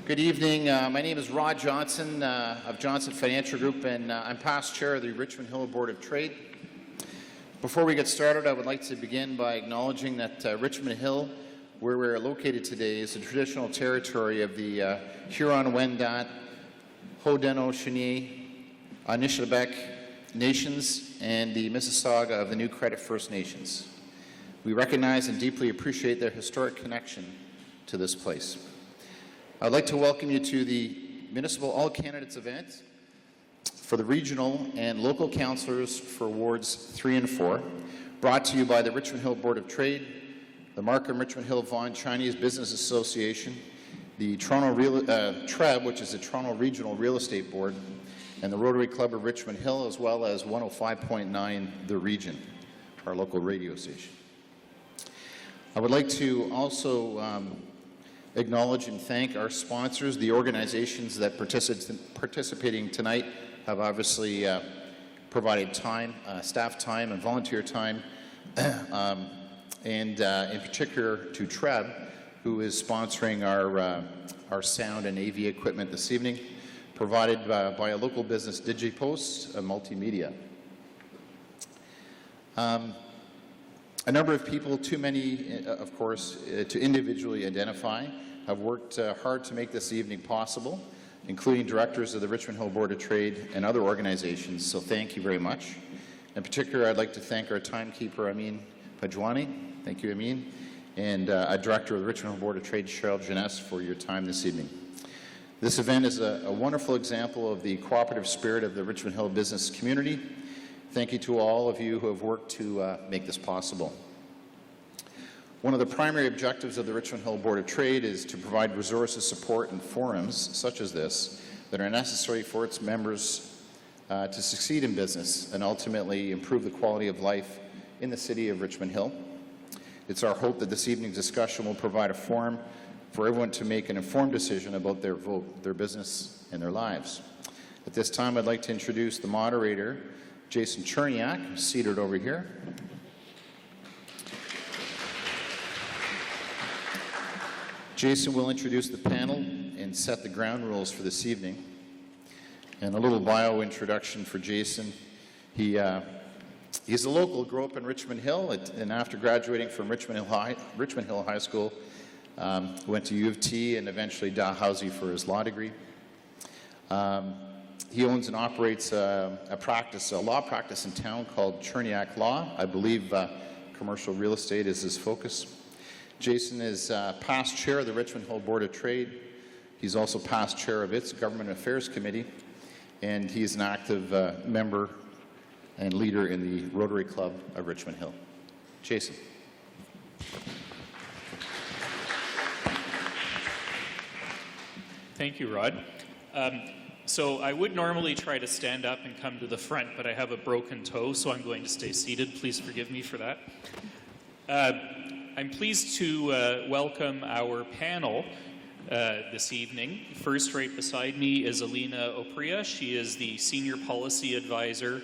Good evening. My name is Rod Johnson of Johnson Financial Group, and I'm past chair of the Richmond Hill Board of Trade. Before we get started, I would like to begin by acknowledging that Richmond Hill, where we're located today, is the traditional territory of the Huron-Wendat, Haudenosaunee, Anishinaabe nations, and the Mississauga of the New Credit First Nations. We recognize and deeply appreciate their historic connection to this place. I'd like to welcome you to the Municipal All Candidates event for the regional and local councillors for Wards 3 and 4, brought to you by the Richmond Hill Board of Trade, the Markham Richmond Hill Vaughan Chinese Business Association, the TREB, which is the Toronto Regional Real Estate Board, and the Rotary Club of Richmond Hill, as well as 105.9 The Region, our local radio station. I would like to also acknowledge and thank our sponsors. The organizations that participating tonight have obviously provided time, staff time and volunteer time, and in particular to TREB, who is sponsoring our sound and AV equipment this evening, provided by a local business, DigiPost, a multimedia. A number of people, too many, of course, to individually identify, have worked hard to make this evening possible, including directors of the Richmond Hill Board of Trade and other organizations, so thank you very much. In particular, I'd like to thank our timekeeper, Amin Pajwani. Thank you, Amin. And a director of the Richmond Hill Board of Trade, Cheryl Jeunesse, for your time this evening. This event is a wonderful example of the cooperative spirit of the Richmond Hill business community. Thank you to all of you who have worked to make this possible. One of the primary objectives of the Richmond Hill Board of Trade is to provide resources, support, and forums such as this that are necessary for its members to succeed in business and ultimately improve the quality of life in the city of Richmond Hill. It's our hope that this evening's discussion will provide a forum for everyone to make an informed decision about their vote, their business, and their lives. At this time, I'd like to introduce the moderator, Jason Cherniak, who's seated over here. Jason will introduce the panel and set the ground rules for this evening. And a little bio introduction for Jason. He's a local, grew up in Richmond Hill, and after graduating from Richmond Hill High School, went to U of T and eventually Dalhousie for his law degree. He owns and operates a law practice in town called Cherniak Law. I believe commercial real estate is his focus. Jason is past chair of the Richmond Hill Board of Trade. He's also past chair of its Government Affairs Committee, and he's an active member and leader in the Rotary Club of Richmond Hill. Jason. Thank you, Rod. So I would normally try to stand up and come to the front, but I have a broken toe, so I'm going to stay seated. Please forgive me for that. I'm pleased to welcome our panel this evening. First, right beside me is Alina Opria. She is the Senior Policy Advisor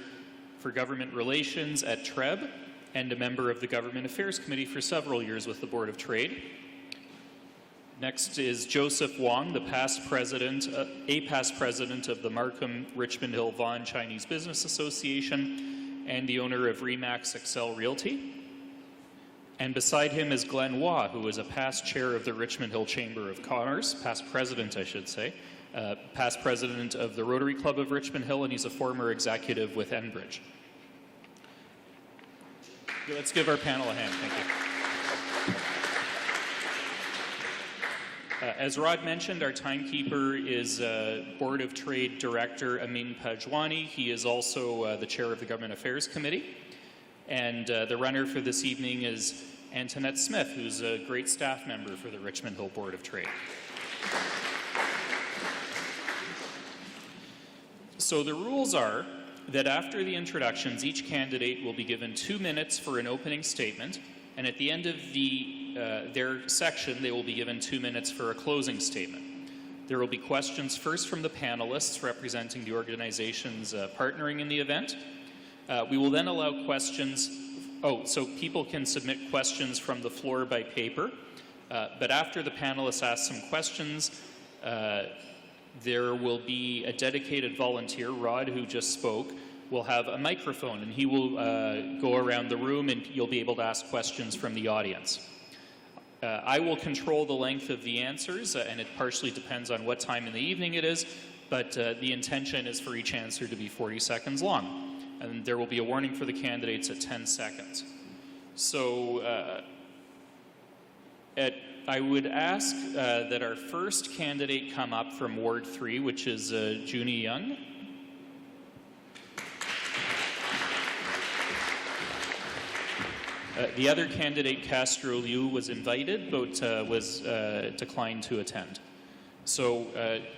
for Government Relations at TREB and a member of the Government Affairs Committee for several years with the Board of Trade. Next is Joseph Wong, a past president of the Markham Richmond Hill Vaughan Chinese Business Association and the owner of Remax Excel Realty. And beside him is Glenn Waugh, who is a past chair of the Richmond Hill Chamber of Commerce, past president, I should say, past president of the Rotary Club of Richmond Hill, and he's a former executive with Enbridge. Let's give our panel a hand. Thank you. As Rod mentioned, our timekeeper is Board of Trade Director Amin Pajwani. He is also the chair of the Government Affairs Committee. And the runner for this evening is Antoinette Smith, who's a great staff member for the Richmond Hill Board of Trade. So the rules are that after the introductions, each candidate will be given 2 minutes for an opening statement, and at the end of their section, they will be given 2 minutes for a closing statement. There will be questions first from the panelists representing the organizations partnering in the event. We will then allow questions. So people can submit questions from the floor by paper, but after the panelists ask some questions, There will be a dedicated volunteer, Rod, who just spoke, will have a microphone, and he will go around the room, and you'll be able to ask questions from the audience. I will control the length of the answers, and it partially depends on what time in the evening it is, but the intention is for each answer to be 40 seconds long. And there will be a warning for the candidates at 10 seconds. So I would ask that our first candidate come up from Ward 3, which is Junie Young. The other candidate, Castro Liu, was invited, but was declined to attend. So,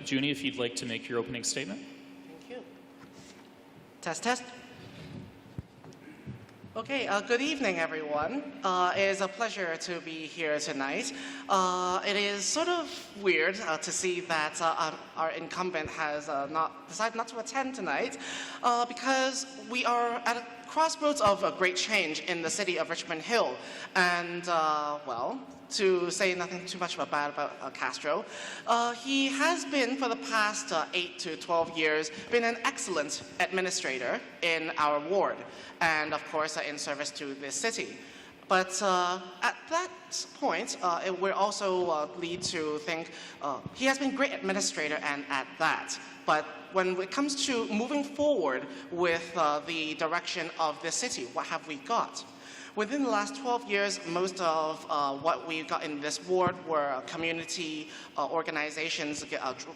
Junie, if you'd like to make your opening statement. Thank you. Test, test. Okay, good evening, everyone. It is a pleasure to be here tonight. It is sort of weird to see that our incumbent has decided not to attend tonight because we are at a crossroads of a great change in the city of Richmond Hill. And, well, to say nothing too much bad about Castro, he has been, for the past 8 to 12 years, been an excellent administrator in our ward, and of course in service to this city. But at that point, it will also lead to think he has been a great administrator and at that. But when it comes to moving forward with the direction of the city, what have we got? Within the last 12 years, most of what we got in this ward were community organizations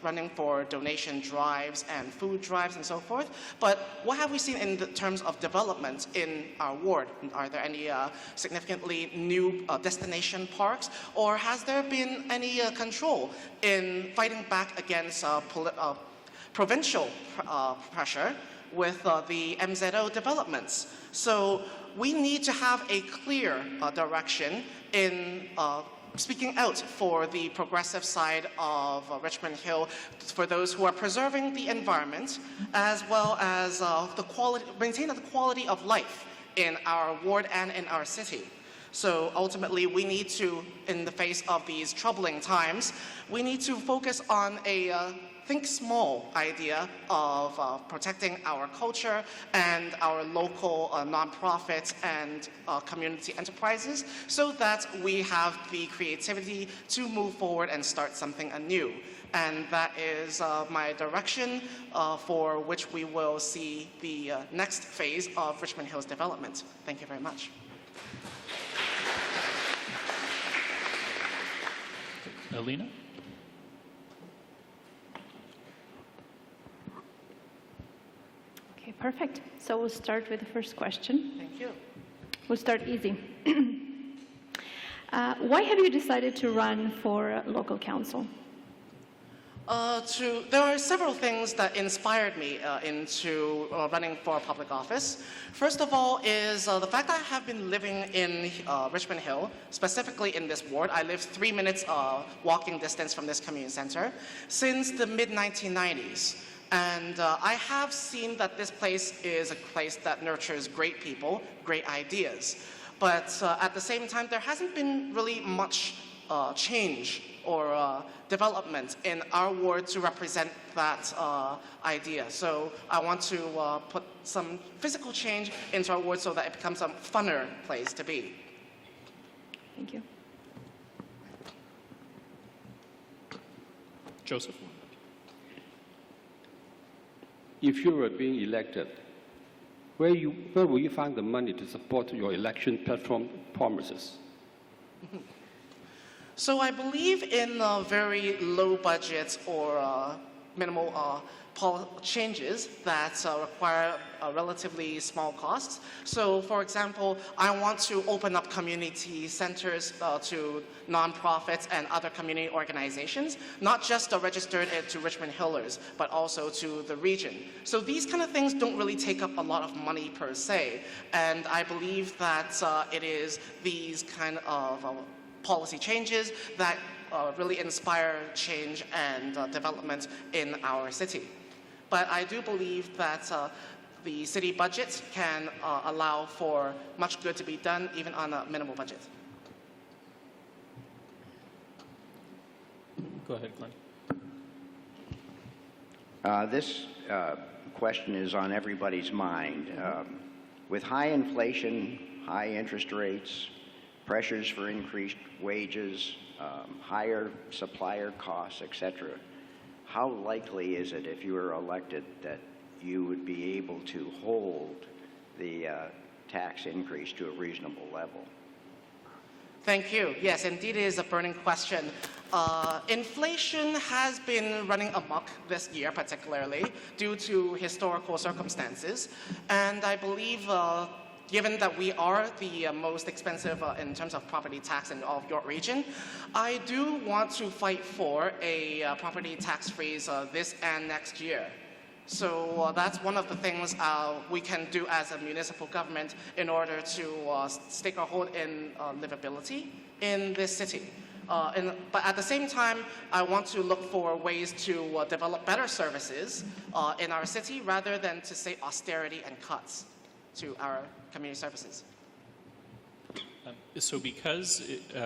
running for donation drives and food drives and so forth. But what have we seen in terms of development in our ward? Are there any significantly new destination parks? Or has there been any control in fighting back against provincial pressure with the MZO developments? So we need to have a clear direction in speaking out for the progressive side of Richmond Hill, for those who are preserving the environment, as well as maintaining the quality of life in our ward and in our city. So ultimately, we need to, in the face of these troubling times, we need to focus on a think small idea of protecting our culture and our local nonprofits and community enterprises so that we have the creativity to move forward and start something anew. And that is my direction for which we will see the next phase of Richmond Hill's development. Thank you very much. Alina? Okay, perfect. So we'll start with the first question. Thank you. We'll start easy. Why have you decided to run for local council? There are several things that inspired me into running for public office. First of all is the fact that I have been living in Richmond Hill, specifically in this ward. I live 3 minutes walking distance from this community center since the mid-1990s. And I have seen that this place is a place that nurtures great people, great ideas. But at the same time, there hasn't been really much change or development in our ward to represent that idea. So I want to put some physical change into our ward so that it becomes a funner place to be. Thank you. Joseph? If you were being elected, where will you find the money to support your election platform promises? So I believe in very low budgets or minimal changes that require relatively small costs. So for example, I want to open up community centers to nonprofits and other community organizations, not just registered to Richmond Hillers, but also to the region. So these kind of things don't really take up a lot of money per se. And I believe that it is these kind of policy changes that really inspire change and development in our city. But I do believe that the city budget can allow for much good to be done even on a minimal budget. Go ahead, Glenn. This question is on everybody's mind. With high inflation, high interest rates, pressures for increased wages, higher supplier costs, etc., how likely is it, if you were elected, that you would be able to hold the tax increase to a reasonable level? Thank you. Yes, indeed, it is a burning question. Inflation has been running amok this year, particularly due to historical circumstances, and I believe given that we are the most expensive in terms of property tax in all of your region, I do want to fight for a property tax freeze this and next year. So that's one of the things we can do as a municipal government in order to stake our hold in livability in this city. But at the same time, I want to look for ways to develop better services in our city rather than to say austerity and cuts to our community services. So because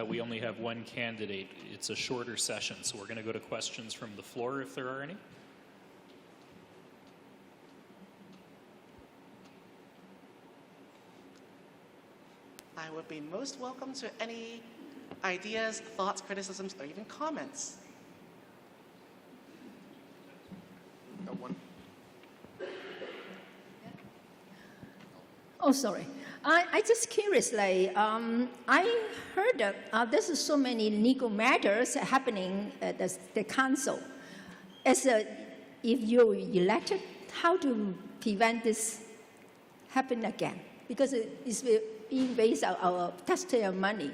we only have one candidate, it's a shorter session, so we're going to go to questions from the floor if there are any. I would be most welcome to any ideas, thoughts, criticisms, or even comments. Oh, sorry. I just curious, like, I heard that there's so many legal matters happening at the council. If you're elected, how to prevent this happen again? Because it's being based on our taxpayer money.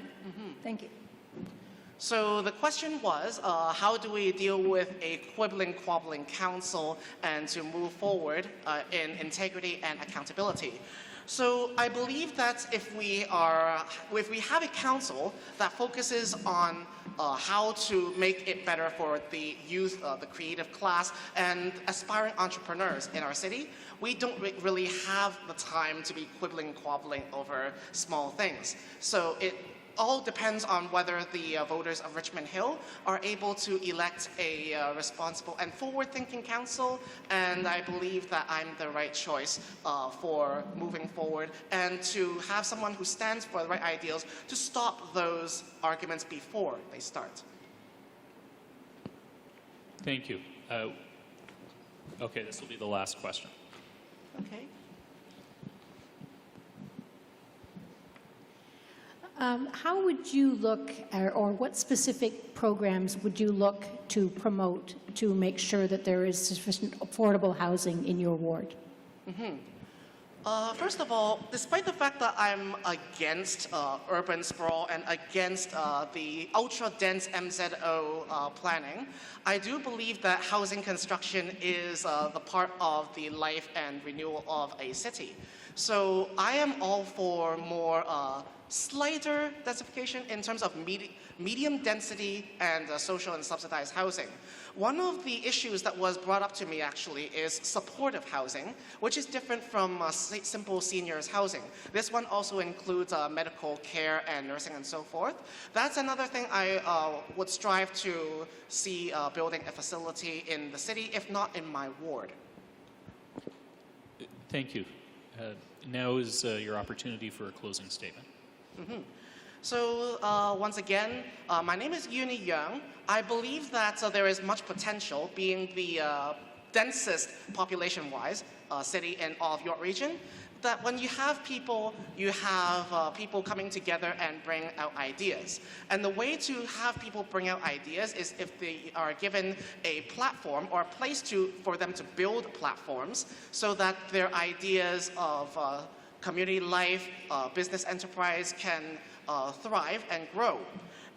Thank you. So the question was, how do we deal with a quibbling, quabbling council and to move forward in integrity and accountability? So I believe that if we have a council that focuses on how to make it better for the youth, the creative class, and aspiring entrepreneurs in our city, we don't really have the time to be quibbling, quabbling over small things. So it all depends on whether the voters of Richmond Hill are able to elect a responsible and forward-thinking council, and I believe that I'm the right choice for moving forward and to have someone who stands for the right ideals to stop those arguments before they start. Thank you. Okay, this will be the last question. Okay. How would you look, or what specific programs would you look to promote to make sure that there is sufficient affordable housing in your ward? First of all, despite the fact that I'm against urban sprawl and against the ultra-dense MZO planning, I do believe that housing construction is the part of the life and renewal of a city. So I am all for more slighter densification in terms of medium density and social and subsidized housing. One of the issues that was brought up to me actually is supportive housing, which is different from simple seniors housing. This one also includes medical care and nursing and so forth. That's another thing I would strive to see building a facility in the city, if not in my ward. Thank you. Now is your opportunity for a closing statement. So once again, my name is Yuni Young. I believe that there is much potential, being the densest population-wise city in all of your region, that when you have people coming together and bring out ideas. And the way to have people bring out ideas is if they are given a platform or a place for them to build platforms so that their ideas of community life, business enterprise can thrive and grow.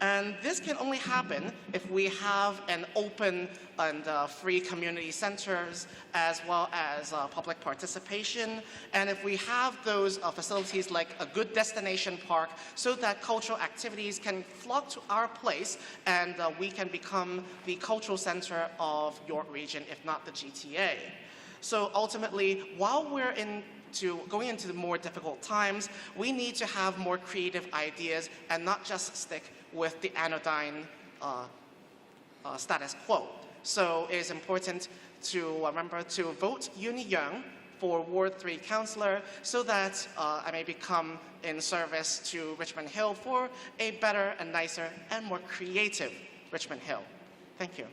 And this can only happen if we have an open and free community centers as well as public participation. And if we have those facilities like a good destination park so that cultural activities can flock to our place and we can become the cultural center of your region, if not the GTA. So ultimately, while we're going into the more difficult times, we need to have more creative ideas and not just stick with the anodyne status quo. So it is important to remember to vote Uni Young for Ward 3 Councillor so that I may become in service to Richmond Hill for a better and nicer and more creative Richmond Hill. Thank you.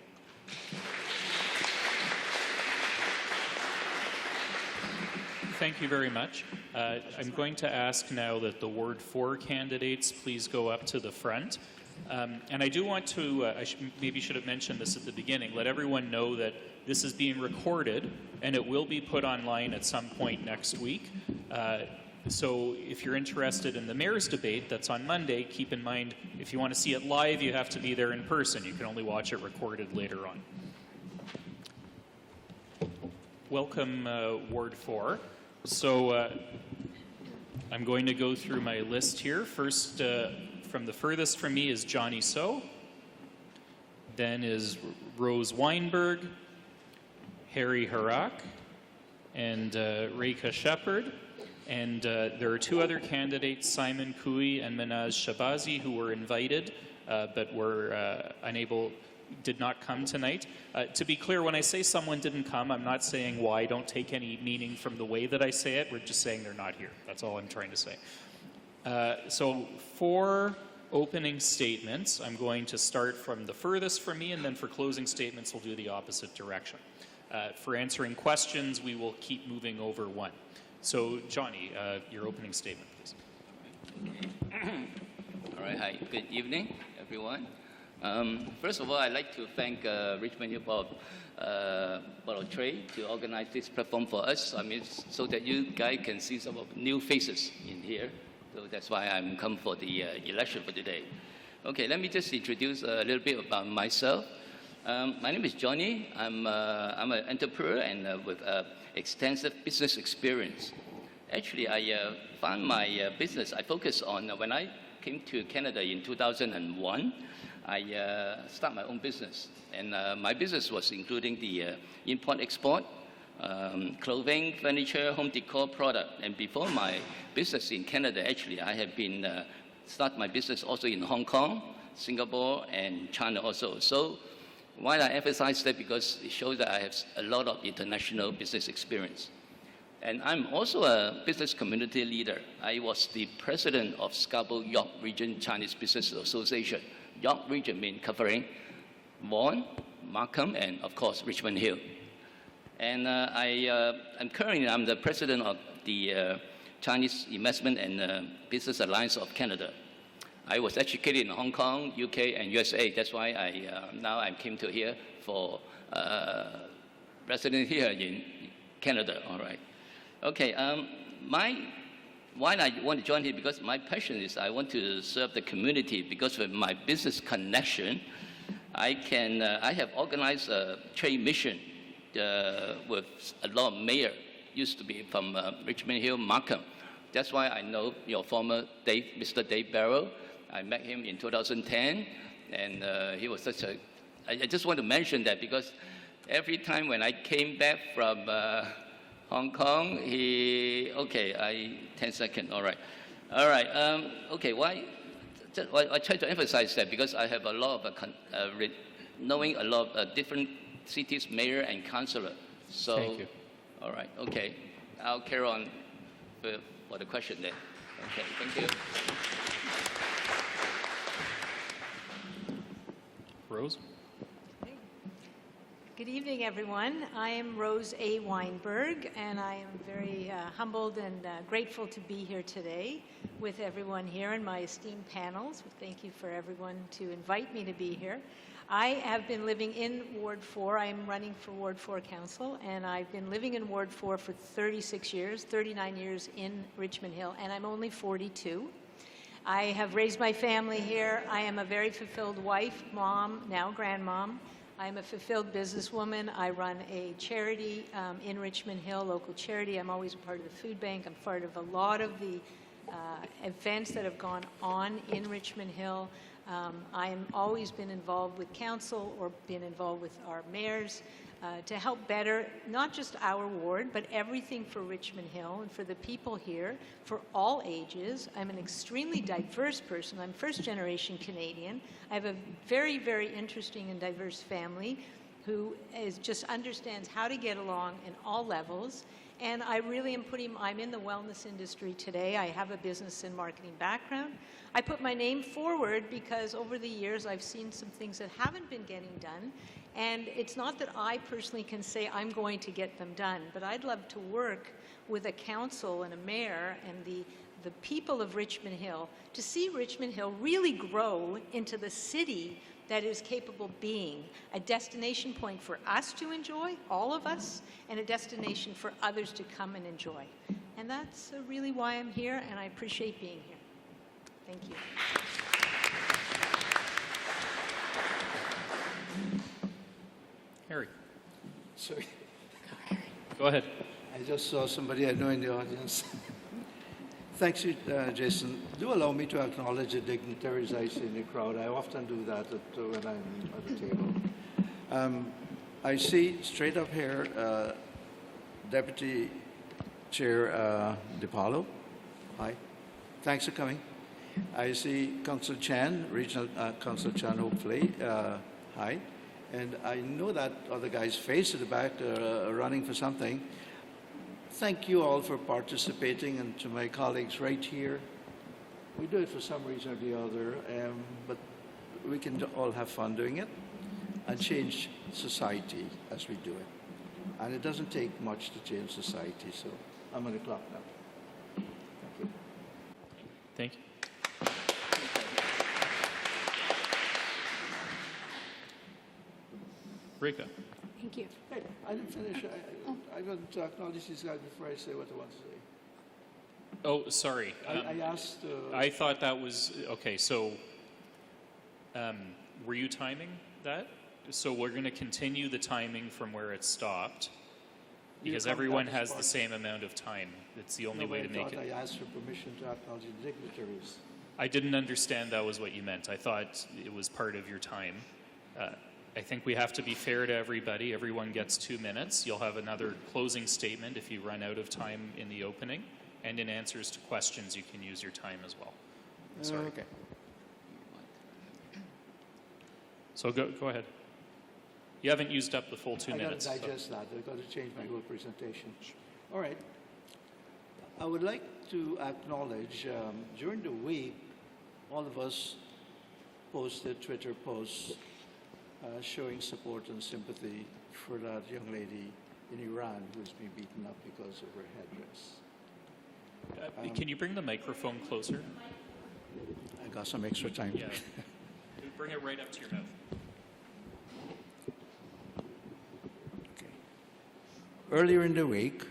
Thank you very much. I'm going to ask now that the Ward 4 candidates please go up to the front. And I do want to, maybe should have mentioned this at the beginning, let everyone know that this is being recorded and it will be put online at some point next week. So if you're interested in the mayor's debate that's on Monday, keep in mind if you want to see it live, you have to be there in person. You can only watch it recorded later on. Welcome, Ward 4. So I'm going to go through my list here. First, from the furthest from me is Johnny So. Then is Rose Weinberg, Harry Harak, and Rekha Shepherd. And there are two other candidates, Simon Cooey and Minaz Shabazi, who were invited but were did not come tonight. To be clear, when I say someone didn't come, I'm not saying why. Don't take any meaning from the way that I say it. We're just saying they're not here. That's all I'm trying to say. So for opening statements, I'm going to start from the furthest from me, and then for closing statements, we'll do the opposite direction. For answering questions, we will keep moving over one. So, Johnny, your opening statement, please. All right. Hi. Good evening, everyone. First of all, I'd like to thank Richmond Hill Board of Trade to organize this platform for us. I mean, so that you guys can see some of new faces in here. So that's why I'm come for the election for today. Okay, let me just introduce a little bit about myself. My name is Johnny. I'm an entrepreneur and with extensive business experience. Actually, I found my business. I focused on when I came to Canada in 2001. I started my own business, and my business was including the import-export, clothing, furniture, home decor product. And before my business in Canada, actually, I have been start my business also in Hong Kong, Singapore, and China also. So why I emphasize that? Because it shows that I have a lot of international business experience. And I'm also a business community leader. I was the president of Scarborough York Region Chinese Business Association. York Region means covering Vaughan, Markham, and of course Richmond Hill. And I'm the president of the Chinese Investment and Business Alliance of Canada. I was educated in Hong Kong, UK, and USA. That's why now I came to here for resident here in Canada. All right. Okay. Why I want to join here, because my passion is I want to serve the community. Because with my business connection, I have organized a trade mission with a lot of mayor used to be from Richmond Hill, Markham. That's why I know your former Mr. Dave Barrow. I met him in 2010, and he was such a. I just want to mention that because every time when I came back from Hong Kong, 10 seconds, all right. Okay, why? I try to emphasize that because I have a lot of, knowing a lot of different cities, mayor and councillor. So, thank you. All right, okay. I'll carry on for the question then. Okay, thank you. Rose? Good evening, everyone. I am Rose A. Weinberg, and I am very humbled and grateful to be here today with everyone here and my esteemed panels. Thank you for everyone to invite me to be here. I have been living in Ward 4. I am running for Ward 4 Council, and I've been living in Ward 4 for 36 years, 39 years in Richmond Hill, and I'm only 42. I have raised my family here. I am a very fulfilled wife, mom, now grandmom. I'm a fulfilled businesswoman. I run a charity in Richmond Hill, local charity. I'm always a part of the food bank. I'm part of a lot of the events that have gone on in Richmond Hill. I've always been involved with council or been involved with our mayors to help better not just our ward, but everything for Richmond Hill and for the people here, for all ages. I'm an extremely diverse person. I'm first-generation Canadian. I have a very, very interesting and diverse family. who just understands how to get along in all levels. And I really am I'm in the wellness industry today. I have a business and marketing background. I put my name forward because over the years I've seen some things that haven't been getting done. And it's not that I personally can say I'm going to get them done, but I'd love to work with a council and a mayor and the people of Richmond Hill to see Richmond Hill really grow into the city that is capable of being a destination point for us to enjoy, all of us, and a destination for others to come and enjoy. And that's really why I'm here, and I appreciate being here. Thank you. Harry, Sorry, go ahead. I just saw somebody I know in the audience. Thanks, Jason. Do allow me to acknowledge the dignitaries I see in the crowd. I often do that when I'm at the table. I see straight up here Deputy Chair DePaulo. Hi. Thanks for coming. I see Councillor Chan, Regional Councillor Chan, hopefully. Hi. And I know that other guy's face at the back running for something. Thank you all for participating, and to my colleagues right here. We do it for some reason or the other, but we can all have fun doing it and change society as we do it. And it doesn't take much to change society, so I'm on the clock now. Thank you. Thank you. Rika. Thank you. Hey, I didn't finish. I want to acknowledge these guys before I say what I want to say. Oh, sorry. I asked... I thought that was, okay, so were you timing that? So we're going to continue the timing from where it stopped, because everyone has the same amount of time. It's the only way to make it. I asked for permission to acknowledge the dignitaries. I didn't understand that was what you meant. I thought it was part of your time. I think we have to be fair to everybody. Everyone gets 2 minutes. You'll have another closing statement if you run out of time in the opening. And in answers to questions, you can use your time as well. Sorry. Okay. So go ahead. You haven't used up the full 2 minutes. I got to digest that. I've got to change my whole presentation. All right. I would like to acknowledge, during the week, all of us posted Twitter posts showing support and sympathy for that young lady in Iran who's been beaten up because of her headdress. Can you bring the microphone closer? I got some extra time. Yeah. Bring it right up to your mouth. Okay. Earlier in the week,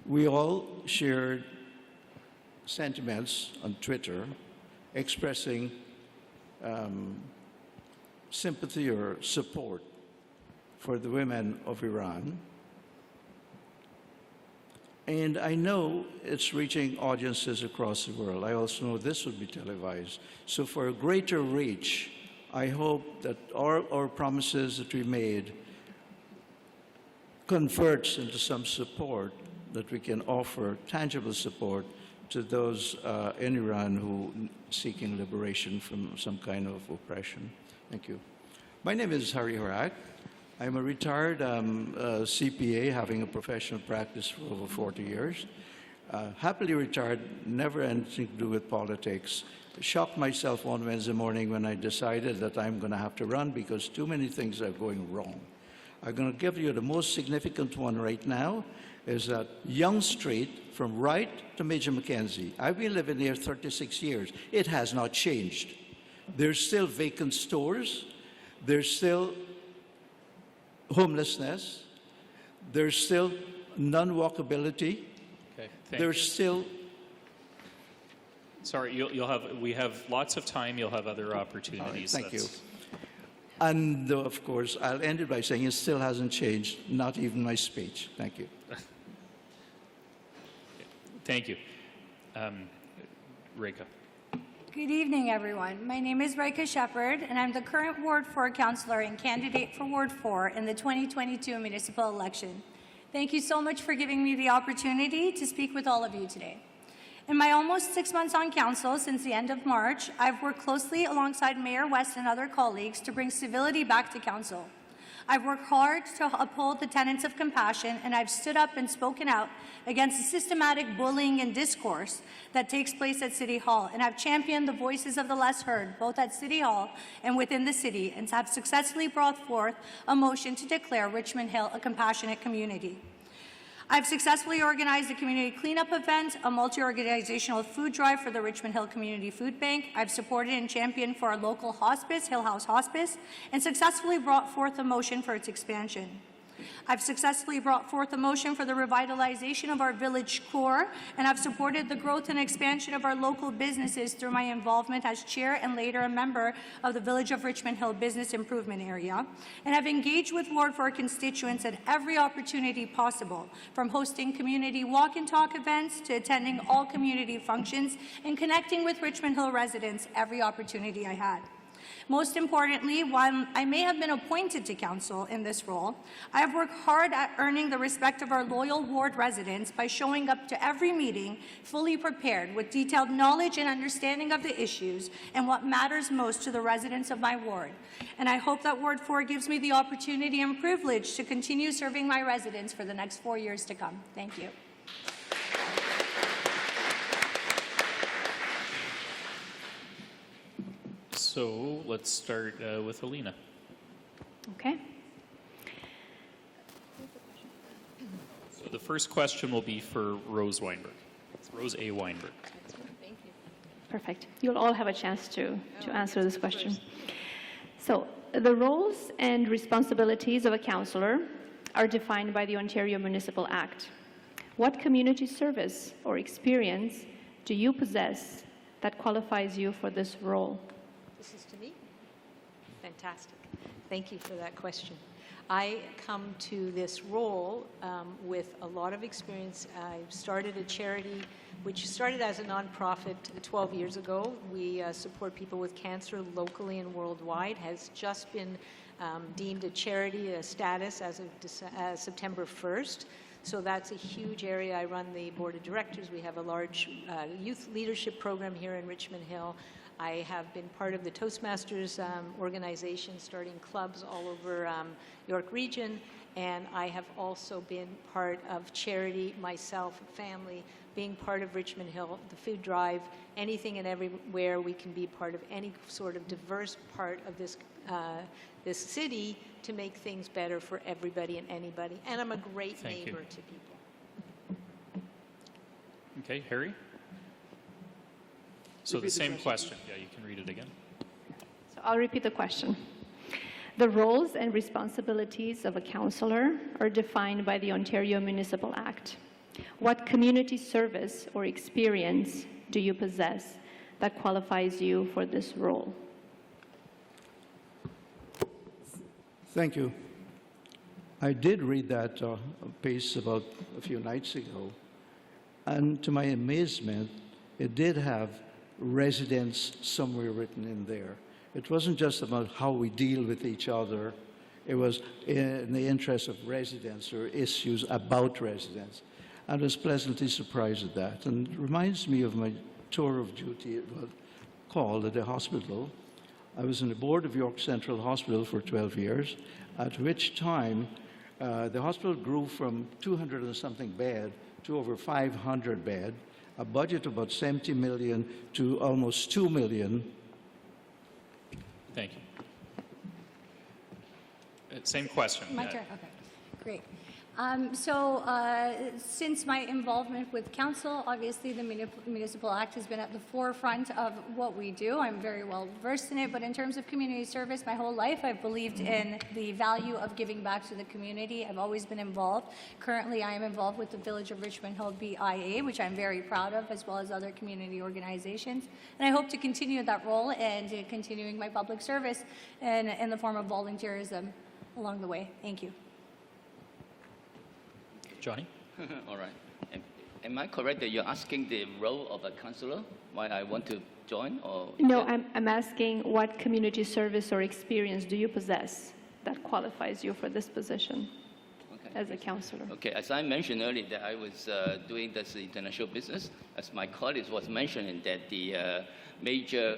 we all shared sentiments on Twitter expressing sympathy or support for the women of Iran. And I know it's reaching audiences across the world. I also know this would be televised. So for a greater reach, I hope that our promises that we made converts into some support that we can offer, tangible support, to those in Iran who are seeking liberation from some kind of oppression. Thank you. My name is Hari Horak. I'm a retired CPA, having a professional practice for over 40 years. Happily retired, never anything to do with politics. Shocked myself one Wednesday morning when I decided that I'm going to have to run because too many things are going wrong. I'm going to give you the most significant one right now, is that Yonge Street, from Wright to Major Mackenzie. I've been living here 36 years. It has not changed. There's still vacant stores. There's still homelessness. There's still non-walkability. Okay. There's still... Sorry, we have lots of time. You'll have other opportunities. All right, thank you. And of course, I'll end it by saying it still hasn't changed, not even my speech. Thank you. Thank you. Reka. Good evening, everyone. My name is Rika Shepherd, and I'm the current Ward 4 councillor and candidate for Ward 4 in the 2022 municipal election. Thank you so much for giving me the opportunity to speak with all of you today. In my almost 6 months on council since the end of March, I've worked closely alongside Mayor West and other colleagues to bring civility back to council. I've worked hard to uphold the tenets of compassion, and I've stood up and spoken out against the systematic bullying and discourse that takes place at City Hall, and I've championed the voices of the less heard, both at City Hall and within the city, and have successfully brought forth a motion to declare Richmond Hill a compassionate community. I've successfully organized a community cleanup event, a multi-organizational food drive for the Richmond Hill Community Food Bank. I've supported and championed for our local hospice, Hill House Hospice, and successfully brought forth a motion for its expansion. I've successfully brought forth a motion for the revitalization of our village core, and I've supported the growth and expansion of our local businesses through my involvement as chair and later a member of the Village of Richmond Hill Business Improvement Area. And I've engaged with Ward 4 constituents at every opportunity possible, from hosting community walk and talk events to attending all community functions and connecting with Richmond Hill residents every opportunity I had. Most importantly, while I may have been appointed to council in this role, I have worked hard at earning the respect of our loyal ward residents by showing up to every meeting fully prepared with detailed knowledge and understanding of the issues and what matters most to the residents of my ward. And I hope that Ward 4 gives me the opportunity and privilege to continue serving my residents for the next 4 years to come. Thank you. So let's start with Alina. Okay. So the first question will be for Rose Weinberg. Rose A. Weinberg. Perfect. You'll all have a chance to answer this question. So the roles and responsibilities of a councillor are defined by the Ontario Municipal Act. What community service or experience do you possess that qualifies you for this role? This is to me? Fantastic. Thank you for that question. I come to this role with a lot of experience. I started a charity which started as a nonprofit 12 years ago. We support people with cancer locally and worldwide, has just been deemed a charity status as of September 1st. So that's a huge area. I run the board of directors. We have a large youth leadership program here in Richmond Hill. I have been part of the Toastmasters organization, starting clubs all over York Region, and I have also been part of charity myself, family, being part of Richmond Hill, the food drive, anything and everywhere we can be part of any sort of diverse part of this this city to make things better for everybody and anybody. And I'm a great neighbor to people. Okay, Harry? So the same question. Yeah, you can read it again. So I'll repeat the question. The roles and responsibilities of a councillor are defined by the Ontario Municipal Act. What community service or experience do you possess that qualifies you for this role? Thank you. I did read that piece about a few nights ago, and to my amazement, it did have residents somewhere written in there. It wasn't just about how we deal with each other. It was in the interest of residents or issues about residents. I was pleasantly surprised at that, and it reminds me of my tour of duty called at the hospital. I was on the board of York Central Hospital for 12 years, at which time the hospital grew from 200 and something bed to over 500 bed, a budget of about 70 million to almost 2 million. Thank you. Same question. My turn. Okay, great. Since my involvement with council, obviously the Municipal Act has been at the forefront of what we do. I'm very well versed in it, but in terms of community service, my whole life I've believed in the value of giving back to the community. I've always been involved. Currently, I am involved with the Village of Richmond Hill BIA, which I'm very proud of, as well as other community organizations. And I hope to continue that role and continuing my public service in the form of volunteerism along the way. Thank you. Johnny? All right. Am I correct that you're asking the role of a councillor, why I want to join? Or No, I'm asking what community service or experience do you possess that qualifies you for this position as a councillor? Okay, as I mentioned earlier, that I was doing this international business. As my colleagues was mentioning, that the major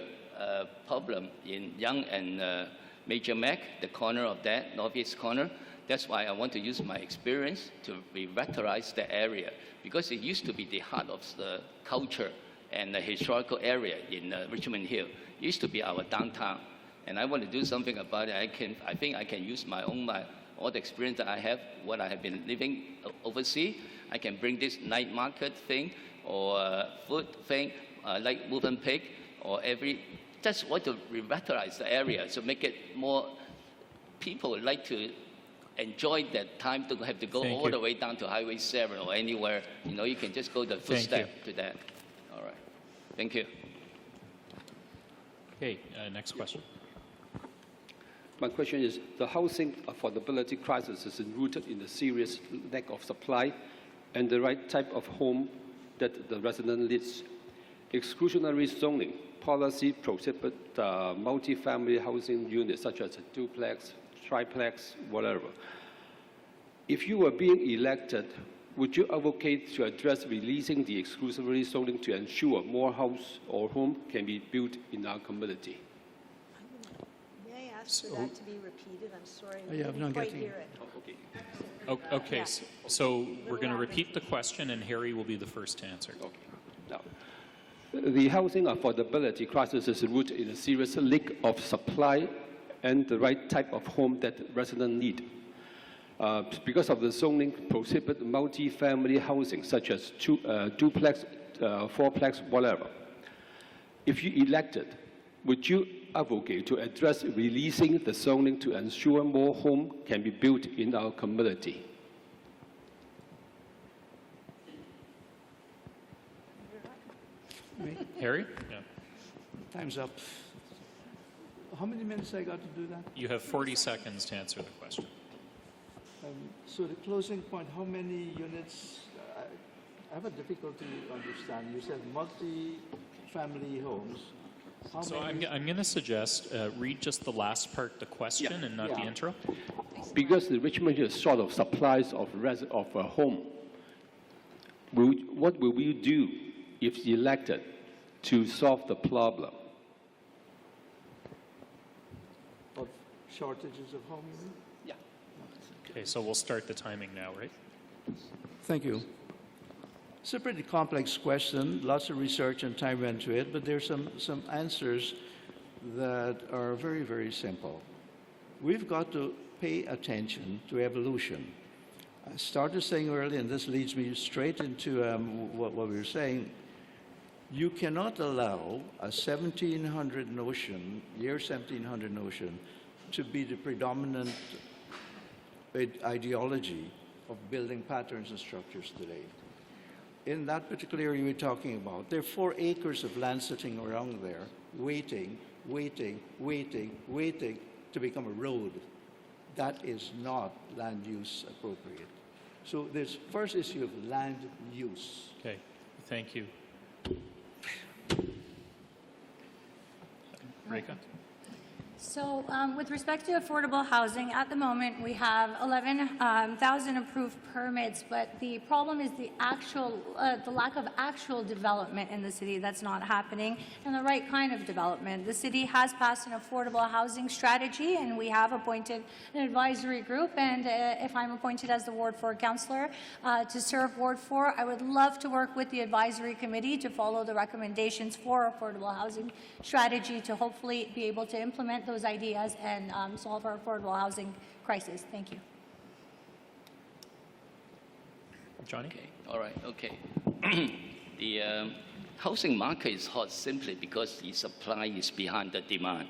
problem in young and Major Mac, the corner of that, northeast corner. That's why I want to use my experience to revitalize the area, because it used to be the heart of the culture and the historical area in Richmond Hill. It used to be our downtown, and I want to do something about it. I think I can use all the experience that I have, what I have been living overseas. I can bring this night market thing or food thing, like Woven Pig, or just want to revitalize the area, so make it more, people would like to enjoy that time to have to go all the way down to Highway 7 or anywhere. You know, you can just go the footstep to that. All right. Thank you. Okay, next question. My question is, the housing affordability crisis is rooted in the serious lack of supply and the right type of home that the resident needs. Exclusionary zoning policy prohibits multi-family housing units such as a duplex, triplex, whatever. If you were being elected, would you advocate to address releasing the exclusionary zoning to ensure more house or home can be built in our community? May I ask for that to be repeated? I'm sorry, Oh, yeah, I I'm didn't not quite getting hear it. it. Okay, Yeah. so we're going to repeat the question, and Harry will be the first to answer. Okay. Now, the housing affordability crisis is rooted in a serious lack of supply and the right type of home that residents need. Because of the zoning prohibit multi-family housing, such as duplex, fourplex, whatever. If you elected, would you advocate to address releasing the zoning to ensure more home can be built in our community? Harry? Yeah. Time's up. How many minutes I got to do that? You have 40 seconds to answer the question. So the closing point, how many units? I have a difficulty understanding. You said multi-family homes. How So many? I'm going to suggest read just the last part of the question and not the intro. Because the Richmond Hill is short of supplies of a home, what will we do if elected to solve the problem? Of shortages of home, you mean? Yeah. Okay, so we'll start the timing now, right? Thank you. It's a pretty complex question, lots of research and time went into it, but there's some answers that are very, very simple. We've got to pay attention to evolution. I started saying earlier, and this leads me straight into what we were saying, you cannot allow a 1700 notion, year 1700 notion, to be the predominant ideology of building patterns and structures today. In that particular area we're talking about, there are 4 acres of land sitting around there, waiting to become a road. That is not land use appropriate. So there's first issue of land use. Okay, thank you. Reka? So with respect to affordable housing, at the moment we have 11,000 approved permits, but the problem is the lack of actual development in the city that's not happening, and the right kind of development. The city has passed an affordable housing strategy, and we have appointed an advisory group, and if I'm appointed as the Ward 4 councillor to serve Ward 4, I would love to work with the advisory committee to follow the recommendations for affordable housing strategy to hopefully be able to implement those ideas and solve our affordable housing crisis. Thank you. Johnny? Okay. All right. Okay. The housing market is hot simply because the supply is behind the demand.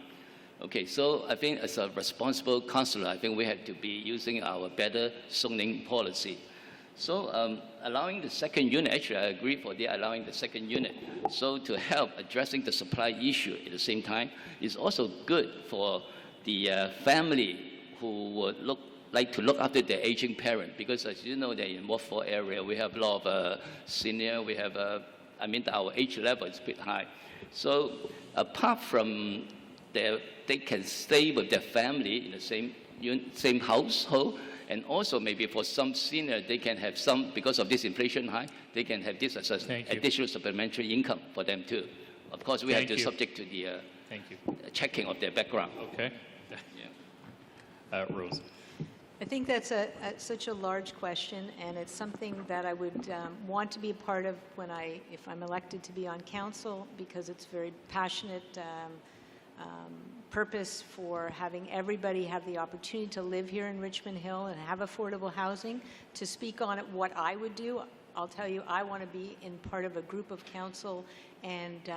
Okay, so I think as a responsible councillor, I think we have to be using our better zoning policy. So allowing the second unit, actually I agree for the allowing the second unit. So to help addressing the supply issue at the same time is also good for the family who would like to look after their aging parent, because as you know that in Ward 4 area we have a lot of senior, we have our age level is a bit high. So apart from they can stay with their family in the same household, and also maybe for some senior, they can have some, because of this inflation high, they can have this as an additional supplementary income for them too. Of course, we have to subject to the checking of their background. Okay. Yeah. Rose. I think that's such a large question, and it's something that I would want to be a part of if I'm elected to be on council, because it's very passionate purpose for having everybody have the opportunity to live here in Richmond Hill and have affordable housing. To speak on it, what I would do, I'll tell you, I want to be in part of a group of council and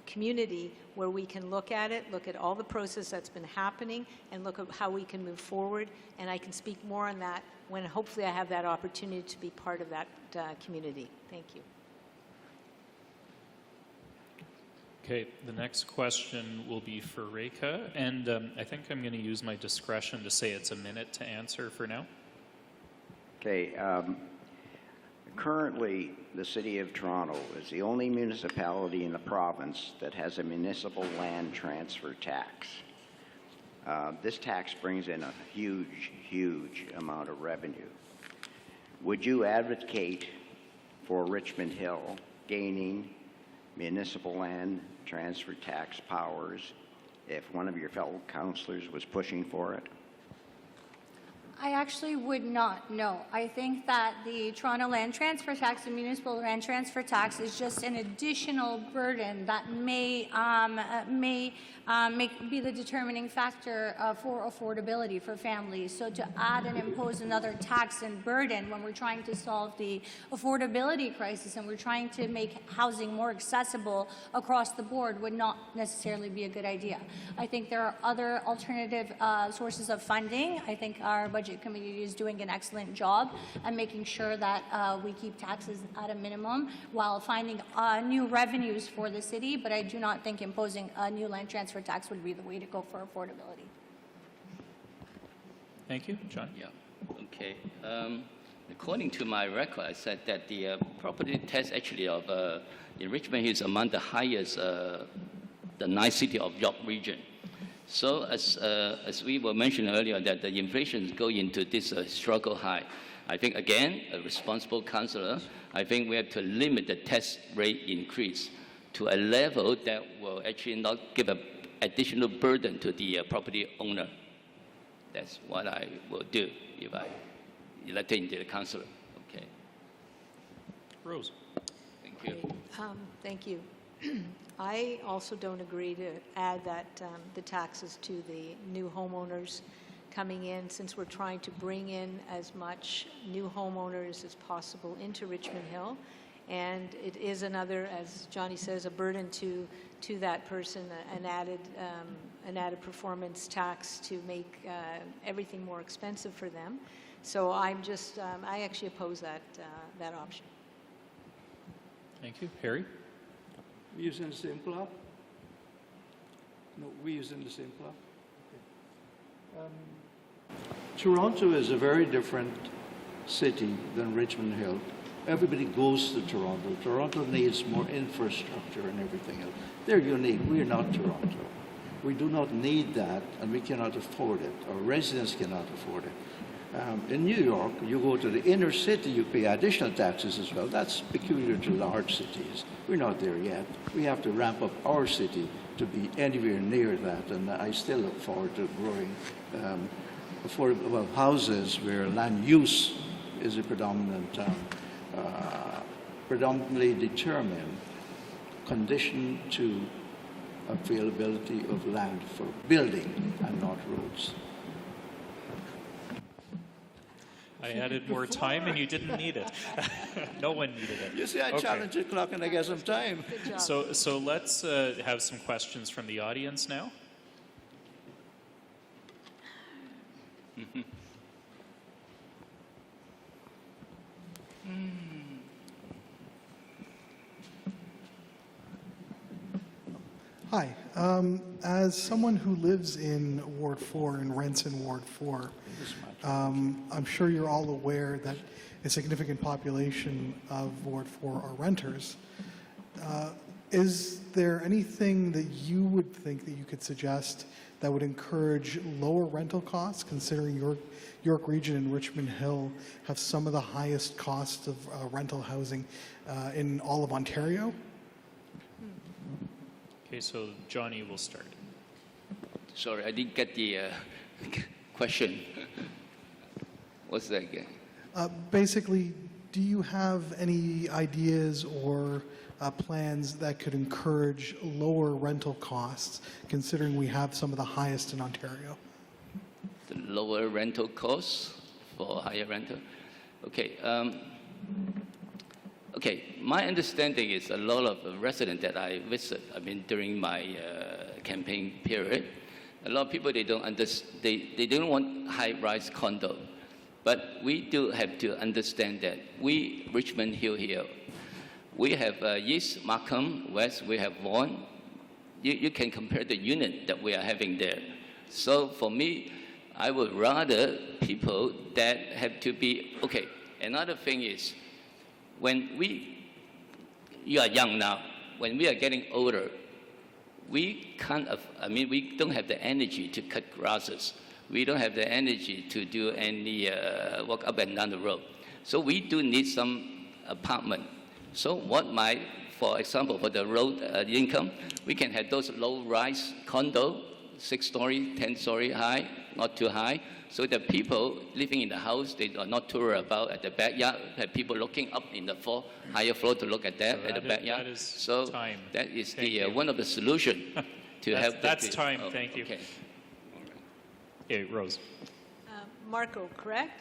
community where we can look at it, look at all the process that's been happening, and look at how we can move forward. And I can speak more on that when hopefully I have that opportunity to be part of that community. Thank you. Okay, the next question will be for Rekha, and I think I'm going to use my discretion to say it's a minute to answer for now. Okay. Currently, the City of Toronto is the only municipality in the province that has a municipal land transfer tax. This tax brings in a huge, huge amount of revenue. Would you advocate for Richmond Hill gaining municipal land transfer tax powers if one of your fellow councillors was pushing for it? I actually would not, no. I think that the Toronto Land Transfer Tax and Municipal Land Transfer Tax is just an additional burden that may be the determining factor for affordability for families. So to add and impose another tax and burden when we're trying to solve the affordability crisis and we're trying to make housing more accessible across the board would not necessarily be a good idea. I think there are other alternative sources of funding. I think our budget committee is doing an excellent job at making sure that we keep taxes at a minimum while finding new revenues for the city, but I do not think imposing a new land transfer tax would be the way to go for affordability. Thank you. John? Yeah, okay. According to my record, I said that the property tax actually in Richmond Hill is among the highest, the 9 city of York region. So as we were mentioning earlier, that the inflation is going into this struggle high. I think, again, a responsible councillor, I think we have to limit the tax rate increase to a level that will actually not give an additional burden to the property owner. That's what I will do if I elected into the councillor. Okay. Rose. Thank you. Thank you. I also don't agree to add that the taxes to the new homeowners coming in, since we're trying to bring in as much new homeowners as possible into Richmond Hill. And it is another, as Johnny says, a burden to that person, an added performance tax to make everything more expensive for them. So I actually oppose that option. Thank you. Harry? We using the same plow? No, we using the same plow? Okay. Toronto is a very different city than Richmond Hill. Everybody goes to Toronto. Toronto needs more infrastructure and everything else. They're unique. We're not Toronto. We do not need that, and we cannot afford it. Our residents cannot afford it. In New York, you go to the inner city, you pay additional taxes as well. That's peculiar to large cities. We're not there yet. We have to ramp up our city to be anywhere near that, and I still look forward to growing affordable houses where land use is a predominantly determined condition to availability of land for building and not roads. I added more time and you didn't need it. No one needed it. You see, I challenge the clock and I get some time. Good job. So let's have some questions from the audience now. Hi. As someone who lives in Ward 4 and rents in Ward 4, I'm sure you're all aware that a significant population of Ward 4 are renters. Is there anything that you would think that you could suggest that would encourage lower rental costs, considering York Region and Richmond Hill have some of the highest costs of rental housing in all of Ontario? Okay, so Johnny will start. Sorry, I didn't get the question. What's that again? Basically, do you have any ideas or plans that could encourage lower rental costs, considering we have some of the highest in Ontario? The lower rental costs for higher rental? Okay. Okay, my understanding is a lot of residents that I visit, during my campaign period, a lot of people, they don't want high-rise condo. But we do have to understand that we, Richmond Hill here, we have East, Markham, West, we have Vaughan. You can compare the unit that we are having there. So for me, I would rather people that have to be, okay, another thing is, you are young now, when we are getting older, we don't have the energy to cut grasses. We don't have the energy to do any walk up and down the road. So we do need some apartment. So for example, for the road income, we can have those low-rise condo, 6-story, 10-story high, not too high, so that people living in the house, they are not too worried about at the backyard, have people looking up in the higher floor to look at that, at the backyard. That is so time. that is Thank the you. one of the solution to have That's time, thank you. Okay. Okay, Rose. Marco, correct?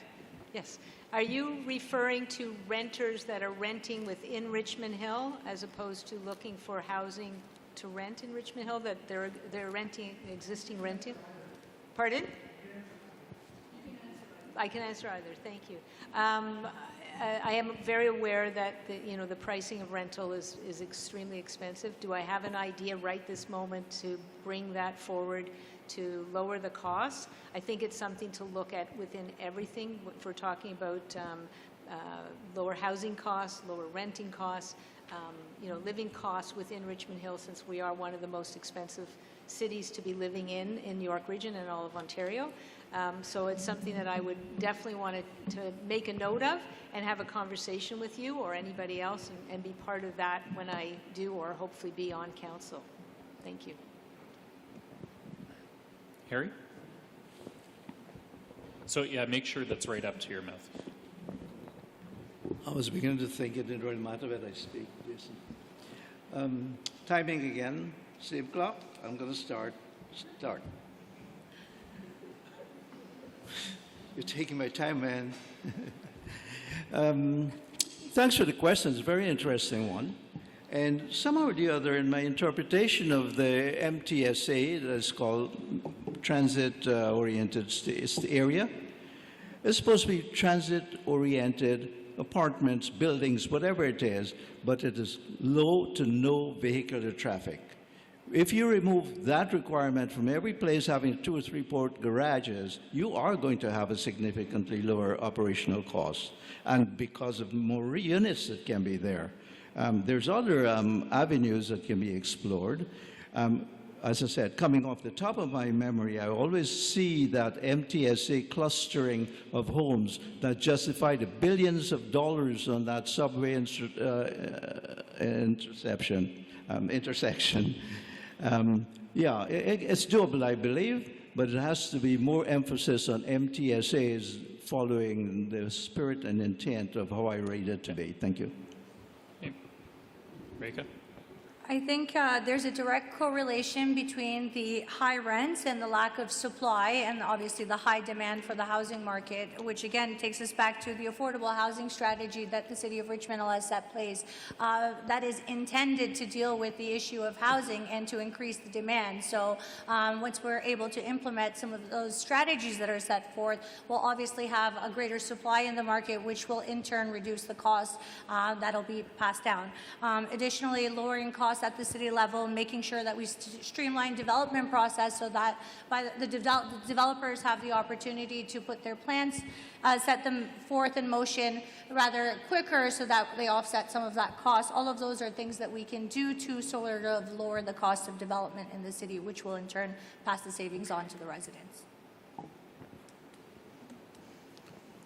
Yes. Are you referring to renters that are renting within Richmond Hill as opposed to looking for housing to rent in Richmond Hill, that they're renting, existing renting? Pardon? I can answer either, thank you. I am very aware that the pricing of rental is extremely expensive. Do I have an idea right this moment to bring that forward to lower the costs? I think it's something to look at within everything. If we're talking about lower housing costs, lower renting costs, living costs within Richmond Hill, since we are one of the most expensive cities to be living in York Region and all of Ontario. So it's something that I would definitely want to make a note of and have a conversation with you or anybody else and be part of that when I do, or hopefully be on council. Thank you. Harry? So yeah, make sure that's right up to your mouth. I was beginning to think it didn't really matter whether I speak, Jason. Timing again, same clock. I'm going to start. You're taking my time, man. Thanks for the question. It's a very interesting one. And somehow or the other, in my interpretation of the MTSA, that is called Transit-Oriented Area, it's supposed to be transit-oriented apartments, buildings, whatever it is, but it is low to no vehicular traffic. If you remove that requirement from every place having 2 or 3 port garages, you are going to have a significantly lower operational cost. And because of more units that can be there. There's other avenues that can be explored. As I said, coming off the top of my memory, I always see that MTSA clustering of homes that justify the billions of dollars on that subway intersection. Yeah, it's doable, I believe, but it has to be more emphasis on MTSAs following the spirit and intent of how I rate it to be. Thank you. Okay. Reka? I think there's a direct correlation between the high rents and the lack of supply, and obviously the high demand for the housing market, which again takes us back to the affordable housing strategy that the City of Richmond has set place. That is intended to deal with the issue of housing and to increase the demand. So once we're able to implement some of those strategies that are set forth, we'll obviously have a greater supply in the market, which will in turn reduce the cost that'll be passed down. Additionally, lowering costs at the city level, making sure that we streamline development process so that the developers have the opportunity to put their plans, set them forth in motion rather quicker so that they offset some of that cost. All of those are things that we can do to sort of lower the cost of development in the city, which will in turn pass the savings on to the residents.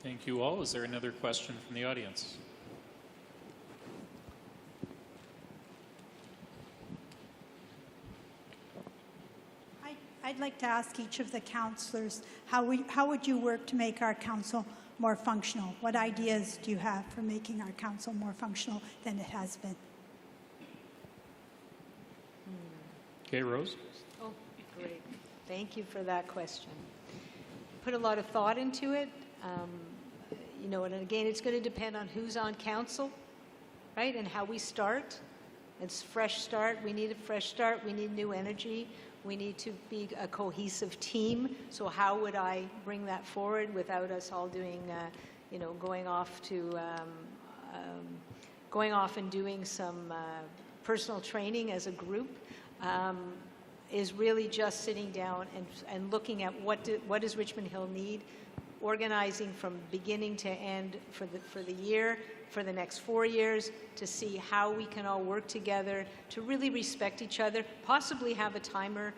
Thank you all. Is there another question from the audience? I'd I'd like to ask each of the councillors, how would you work to make our council more functional? What ideas do you have for making our council more functional than it has been? Okay, Rose? Oh, great. Thank you for that question. Put a lot of thought into it. You know, and again, it's going to depend on who's on council, right, and how we start. It's fresh start. We need a fresh start. We need new energy. We need to be a cohesive team. So how would I bring that forward without us all doing, you know, going off and doing some personal training as a group? Is really just sitting down and looking at what does Richmond Hill need, organizing from beginning to end for the year, for the next 4 years, to see how we can all work together to really respect each other, possibly have a timer,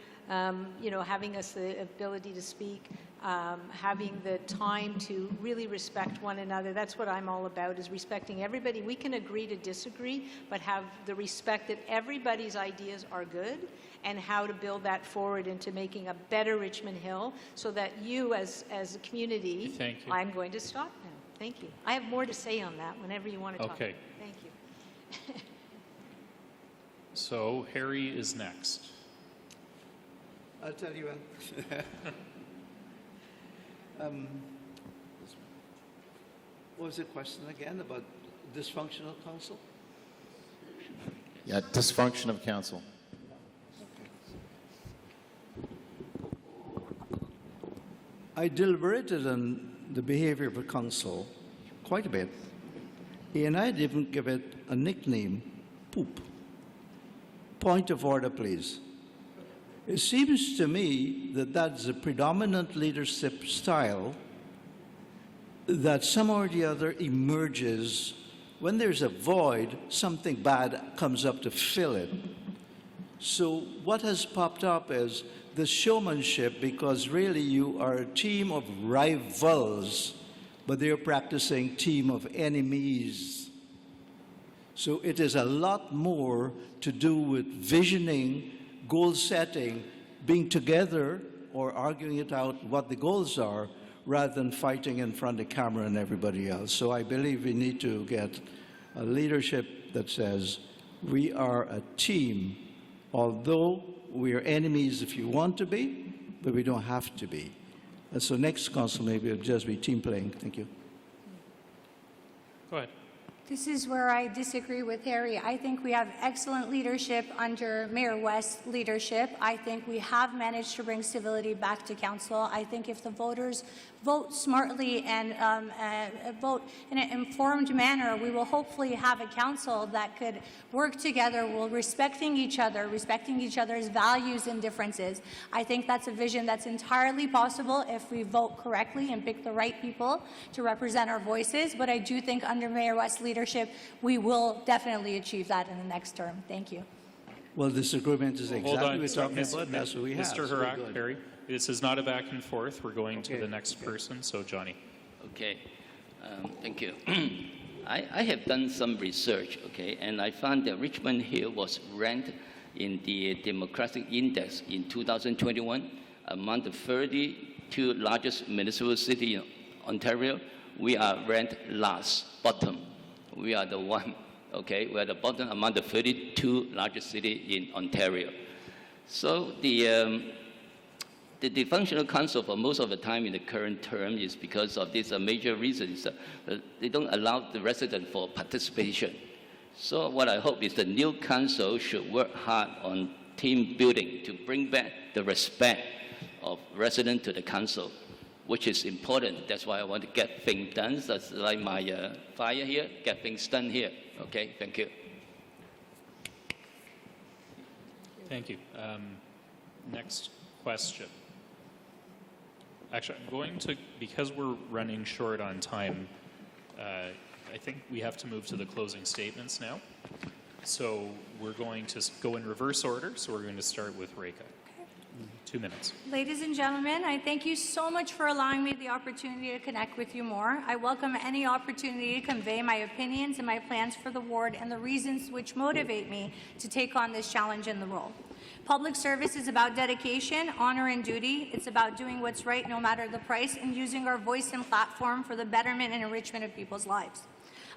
you know, having us the ability to speak, having the time to really respect one another. That's what I'm all about, is respecting everybody. We can agree to disagree, but have the respect that everybody's ideas are good, and how to build that forward into making a better Richmond Hill, so that you as a community... Thank you. I'm going to stop now. Thank you. I have more to say on that whenever you want to talk. Okay. Thank you. So Harry is next. I'll tell you what was the question again about dysfunctional council? Yeah, dysfunction of council. I deliberated on the behavior of a council quite a bit, and I'd even give it a nickname, Poop. Point of order, please. It seems to me that that's a predominant leadership style that somehow or the other emerges. When there's a void, something bad comes up to fill it. So what has popped up is the showmanship, because really you are a team of rivals, but they're practicing team of enemies. So it is a lot more to do with visioning, goal setting, being together or arguing it out what the goals are, rather than fighting in front of the camera and everybody else. So I believe we need to get a leadership that says we are a team, although we are enemies if you want to be, but we don't have to be. And so next council maybe it'll just be team playing. Thank you. Go ahead. This is where I disagree with Harry. I think we have excellent leadership under Mayor West's leadership. I think we have managed to bring civility back to council. I think if the voters vote smartly and vote in an informed manner, we will hopefully have a council that could work together while respecting each other's values and differences. I think that's a vision that's entirely possible if we vote correctly and pick the right people to represent our voices. But I do think under Mayor West's leadership, we will definitely achieve that in the next term. Thank you. Well, this agreement is exactly what we're talking Mr. about. That's what we have. Mr. So we're Harak, good. Harry, this is not a back and forth. We're going to the next person. So, Johnny. Okay, thank you. I have done some research, okay, and I found that Richmond Hill was ranked in the Democratic Index in 2021 among the 32 largest municipal cities in Ontario. We are ranked last, bottom. We are the one, okay, we are the bottom among the 32 largest cities in Ontario. So the functional council for most of the time in the current term is because of these major reasons. They don't allow the resident for participation. So what I hope is the new council should work hard on team building to bring back the respect of residents to the council, which is important. That's why I want to get things done. That's like my fire here, get things done here. Okay, thank you. Thank you. Next question. Actually, I'm going to, because we're running short on time, I think we have to move to the closing statements now. So we're going to go in reverse order. So we're going to start with Rekha. 2 minutes. Ladies and gentlemen, I thank you so much for allowing me the opportunity to connect with you more. I welcome any opportunity to convey my opinions and my plans for the ward and the reasons which motivate me to take on this challenge in the role. Public service is about dedication, honor, and duty. It's about doing what's right no matter the price and using our voice and platform for the betterment and enrichment of people's lives.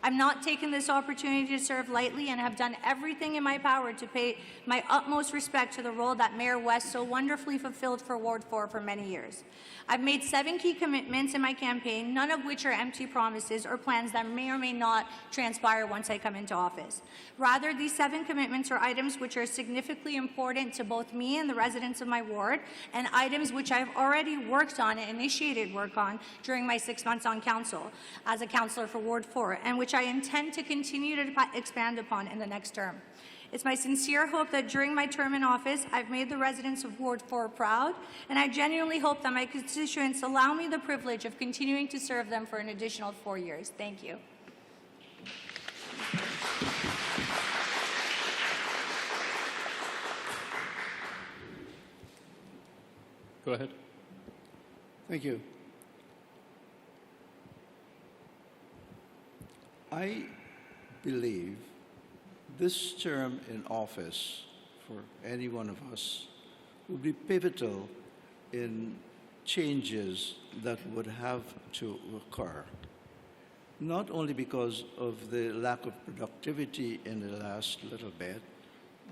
I've not taken this opportunity to serve lightly and have done everything in my power to pay my utmost respect to the role that Mayor West so wonderfully fulfilled for Ward 4 for many years. I've made 7 key commitments in my campaign, none of which are empty promises or plans that may or may not transpire once I come into office. Rather, these 7 commitments are items which are significantly important to both me and the residents of my ward, and items which I've already worked on and initiated work on during my 6 months on council as a councillor for Ward 4, and which I intend to continue to expand upon in the next term. It's my sincere hope that during my term in office, I've made the residents of Ward 4 proud, and I genuinely hope that my constituents allow me the privilege of continuing to serve them for an additional 4 years. Thank you. Go ahead. Thank you. I believe this term in office for any one of us would be pivotal in changes that would have to occur, not only because of the lack of productivity in the last little bit,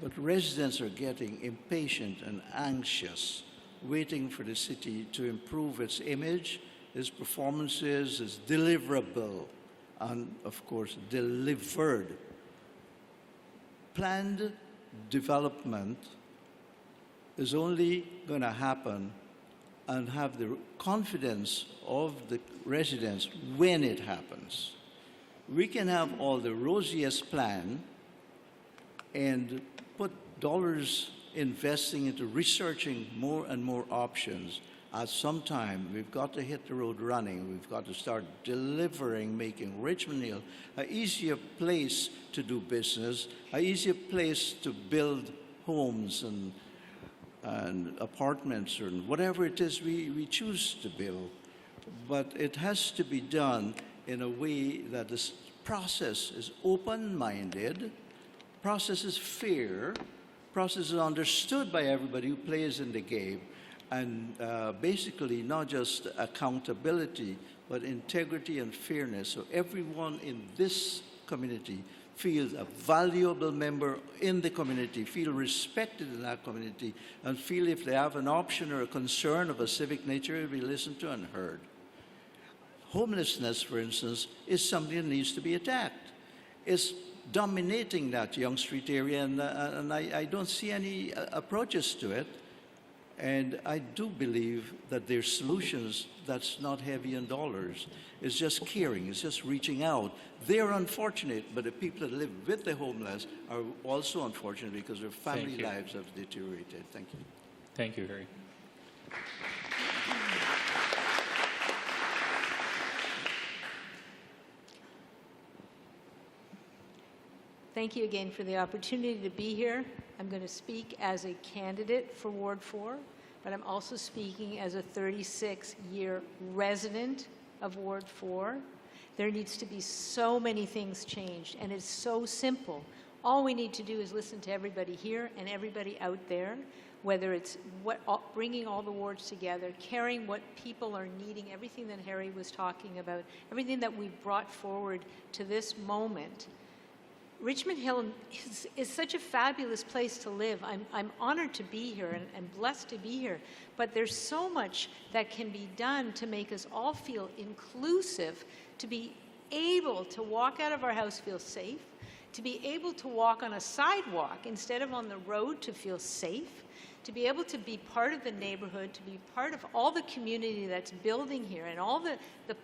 but residents are getting impatient and anxious, waiting for the city to improve its image, its performances, its deliverable, and of course delivered. Planned development is only going to happen and have the confidence of the residents when it happens. We can have all the rosiest plan and put dollars investing into researching more and more options. At some time, we've got to hit the road running. We've got to start delivering, making Richmond Hill an easier place to do business, an easier place to build homes and apartments or whatever it is we choose to build. But it has to be done in a way that this process is open-minded, process is fair, process is understood by everybody who plays in the game, and basically not just accountability, but integrity and fairness. So everyone in this community feels a valuable member in the community, feel respected in that community, and feel if they have an option or a concern of a civic nature, it'll be listened to and heard. Homelessness, for instance, is something that needs to be attacked. It's dominating that Yonge Street area, and I don't see any approaches to it. And I do believe that there's solutions that's not heavy in dollars. It's just caring, it's just reaching out. They're unfortunate, but the people that live with the homeless are also unfortunate because their family lives have deteriorated. Thank you. Thank you, Harry. Thank you again for the opportunity to be here. I'm going to speak as a candidate for Ward 4, but I'm also speaking as a 36-year resident of Ward 4. There needs to be so many things changed, and it's so simple. All we need to do is listen to everybody here and everybody out there, whether it's bringing all the wards together, caring what people are needing, everything that Harry was talking about, everything that we brought forward to this moment. Richmond Hill is such a fabulous place to live. I'm honored to be here and blessed to be here, but there's so much that can be done to make us all feel inclusive, to be able to walk out of our house, feel safe, to be able to walk on a sidewalk instead of on the road to feel safe, to be able to be part of the neighborhood, to be part of all the community that's building here and all the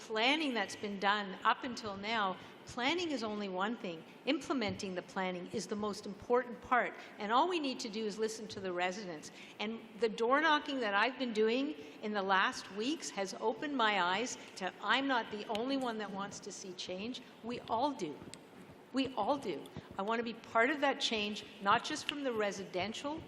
planning that's been done up until now. Planning is only one thing. Implementing the planning is the most important part. And all we need to do is listen to the residents. And the door knocking that I've been doing in the last weeks has opened my eyes to I'm not the only one that wants to see change. We all do. We all do. I want to be part of that change, not just from the residential,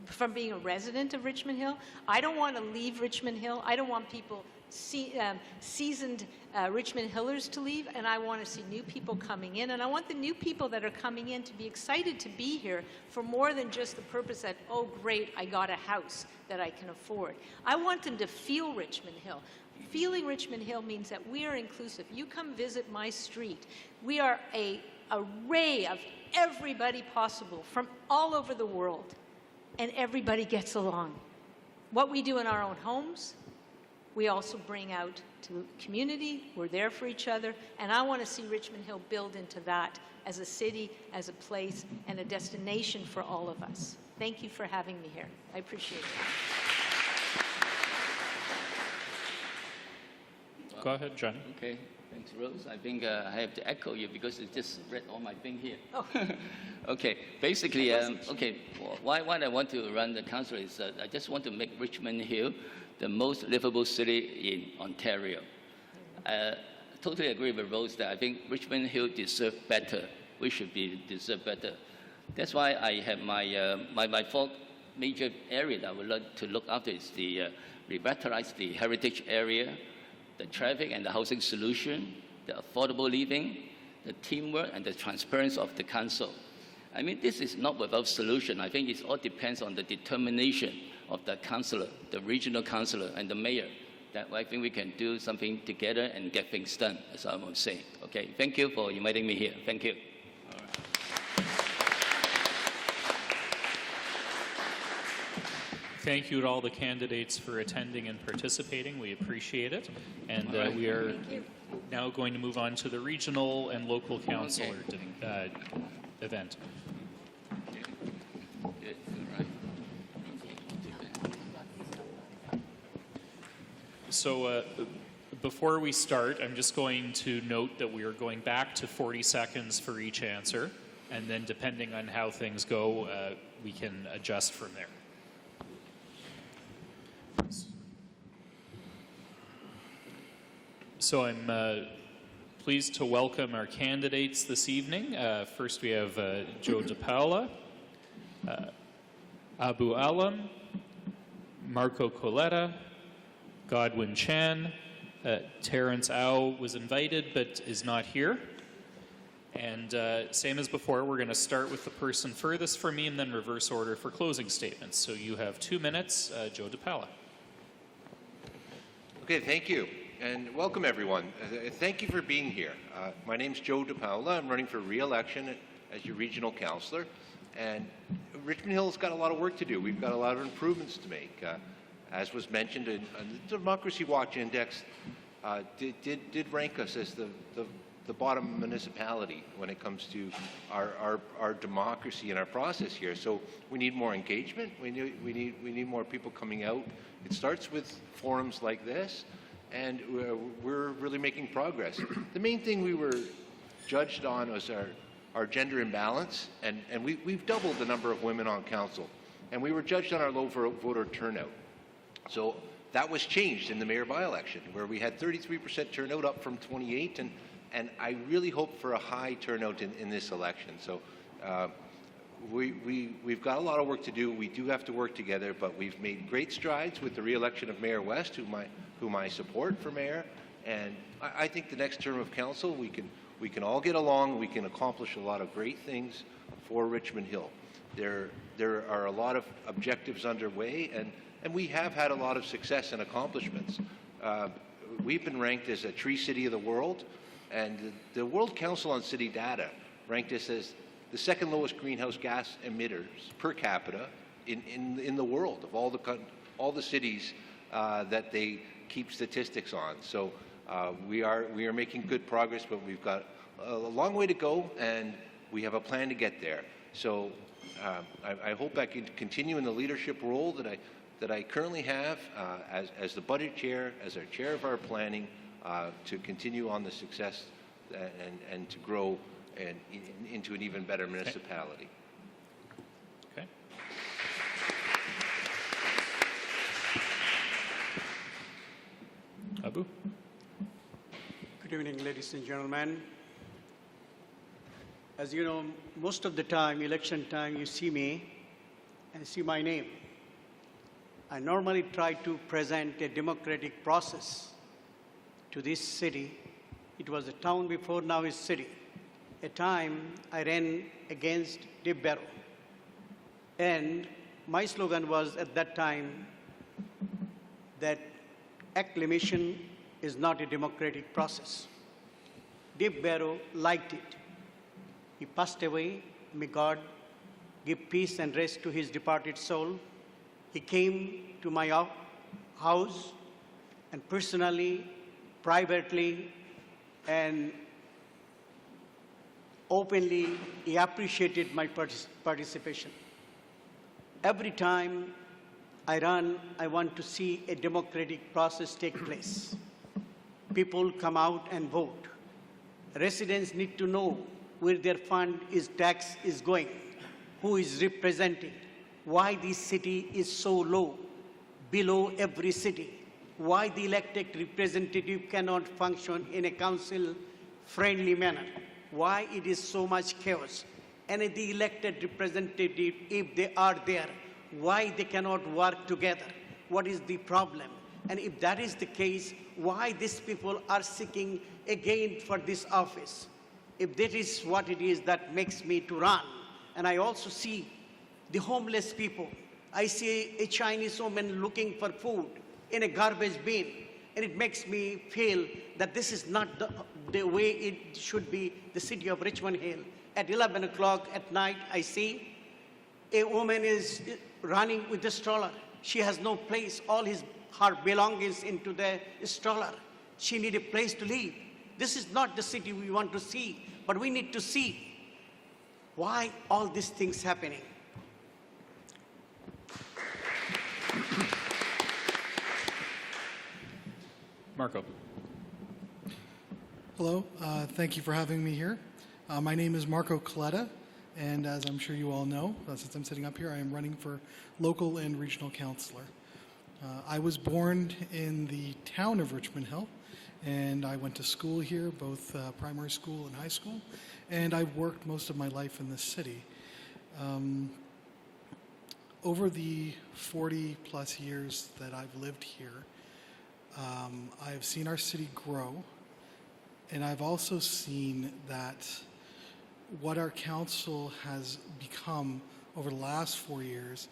from being a resident of Richmond Hill. I don't want to leave Richmond Hill. I don't want people seasoned Richmond Hillers to leave, and I want to see new people coming in, and I want the new people that are coming in to be excited to be here for more than just the purpose that, oh great, I got a house that I can afford. I want them to feel Richmond Hill. Feeling Richmond Hill means that we are inclusive. You come visit my street. We are an array of everybody possible from all over the world, and everybody gets along. What we do in our own homes, we also bring out to the community. We're there for each other, and I want to see Richmond Hill build into that as a city, as a place, and a destination for all of us. Thank you for having me here. I appreciate it. Go ahead, Johnny. Okay, thanks, Rose. I think I have to echo you because it just read all my thing here. Oh. Okay, basically, why I want to run the council is I just want to make Richmond Hill the most livable city in Ontario. Totally agree with Rose that I think Richmond Hill deserves better. We should deserve better. That's why I have my fourth major area that I would like to look after is the revitalize the heritage area, the traffic and the housing solution, the affordable living, the teamwork and the transparency of the council. I mean, this is not without solution. I think it all depends on the determination of the councillor, the regional councillor and the mayor. That I think we can do something together and get things done, as I was saying. Okay, thank you for inviting me here. Thank you. Thank you to all the candidates for attending and participating. We appreciate it. And we are now going to move on to the regional and local councillor event. So before we start, I'm just going to note that we are going back to 40 seconds for each answer. And then depending on how things go, we can adjust from there. So I'm pleased to welcome our candidates this evening. First we have Joe DePaula, Abu Alam, Marco Coletta, Godwin Chan, Terrence Au was invited but is not here. And same as before, we're going to start with the person furthest from me and then reverse order for closing statements. So you have 2 minutes, Joe DePaula. Okay, thank you. And welcome, everyone. Thank you for being here. My name's Joe DePaula. I'm running for re-election as your regional councillor. And Richmond Hill's got a lot of work to do. We've got a lot of improvements to make. As was mentioned, the Democracy Watch Index did rank us as the bottom municipality when it comes to our democracy and our process here. So we need more engagement. We need more people coming out. It starts with forums like this. And we're really making progress. The main thing we were judged on was our gender imbalance, and we've doubled the number of women on council. And we were judged on our low voter turnout. So that was changed in the mayor by-election, where we had 33% turnout, up from 28, and I really hope for a high turnout in this election. So we've got a lot of work to do. We do have to work together, but we've made great strides with the re-election of Mayor West, whom I support for mayor, and I think the next term of council we can all get along. We can accomplish a lot of great things for Richmond Hill. There are a lot of objectives underway, and we have had a lot of success and accomplishments. We've been ranked as a tree city of the world, and the World Council on City Data ranked us as the second lowest greenhouse gas emitters per capita in the world of all the cities that they keep statistics on. So we are making good progress, but we've got a long way to go, and we have a plan to get there. So I hope I can continue in the leadership role that I currently have as the budget chair, as our chair of our planning, to continue on the success and to grow into an even better municipality. Okay. Abu. Good evening, ladies and gentlemen. As you know, most of the time, election time, you see me and see my name. I normally try to present a democratic process to this city. It was a town before, now is city. A time I ran against Dib Barrow. And my slogan was at that time that acclamation is not a democratic process. Dib Barrow liked it. He passed away. May God give peace and rest to his departed soul. He came to my house and personally, privately, and openly, he appreciated my participation. Every time I run, I want to see a democratic process take place. People come out and vote. Residents need to know where their fund is, tax is going, who is represented, why this city is so low, below every city, why the elected representative cannot function in a council-friendly manner, why it is so much chaos, and the elected representative, if they are there, why they cannot work together, what is the problem, and if that is the case, why these people are seeking again for this office. If that is what it is that makes me to run, and I also see the homeless people. I see a Chinese woman looking for food in a garbage bin, and it makes me feel that this is not the way it should be, the city of Richmond Hill. At 11 o'clock at night, I see a woman is running with a stroller. She has no place, all her belongings into the stroller. She needs a place to live. This is not the city we want to see, but we need to see why all these things happening. Marco. Hello, thank you for having me here. My name is Marco Coletta, and as I'm sure you all know, since I'm sitting up here, I am running for local and regional councillor. I was born in the town of Richmond Hill, and I went to school here, both primary school and high school, and I've worked most of my life in this city. Over the 40 plus years that I've lived here, I've seen our city grow, and I've also seen that what our council has become over the last 4 years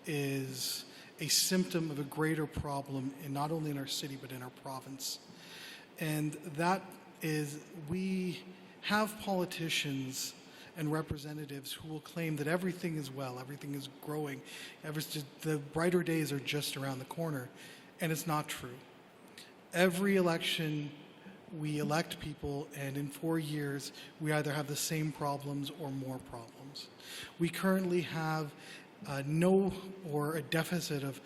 is a symptom of a greater problem in not only in our city but in our province. And that is, we have politicians and representatives who will claim that everything is well, everything is growing, the brighter days are just around the corner, and it's not true. Every election, we elect people, and in 4 years, we either have the same problems or more problems. We currently have no or a deficit of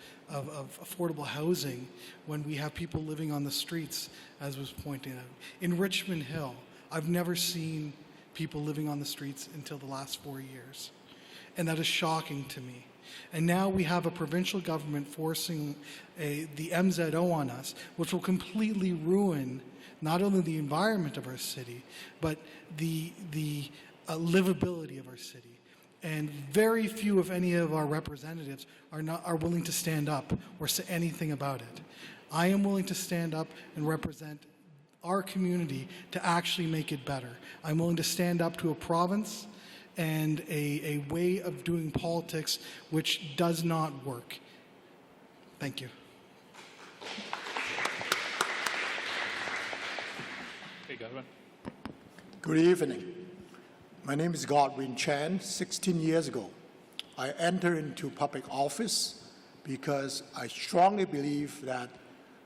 affordable housing when we have people living on the streets, as was pointed out. In Richmond Hill, I've never seen people living on the streets until the last 4 years. And that is shocking to me. And now we have a provincial government forcing the MZO on us, which will completely ruin not only the environment of our city, but the livability of our city. And very few, if any, of our representatives are willing to stand up or say anything about it. I am willing to stand up and represent our community to actually make it better. I'm willing to stand up to a province and a way of doing politics which does not work. Thank you. Hey, Godwin. Good evening. My name is Godwin Chan. 16 years ago, I entered into public office because I strongly believe that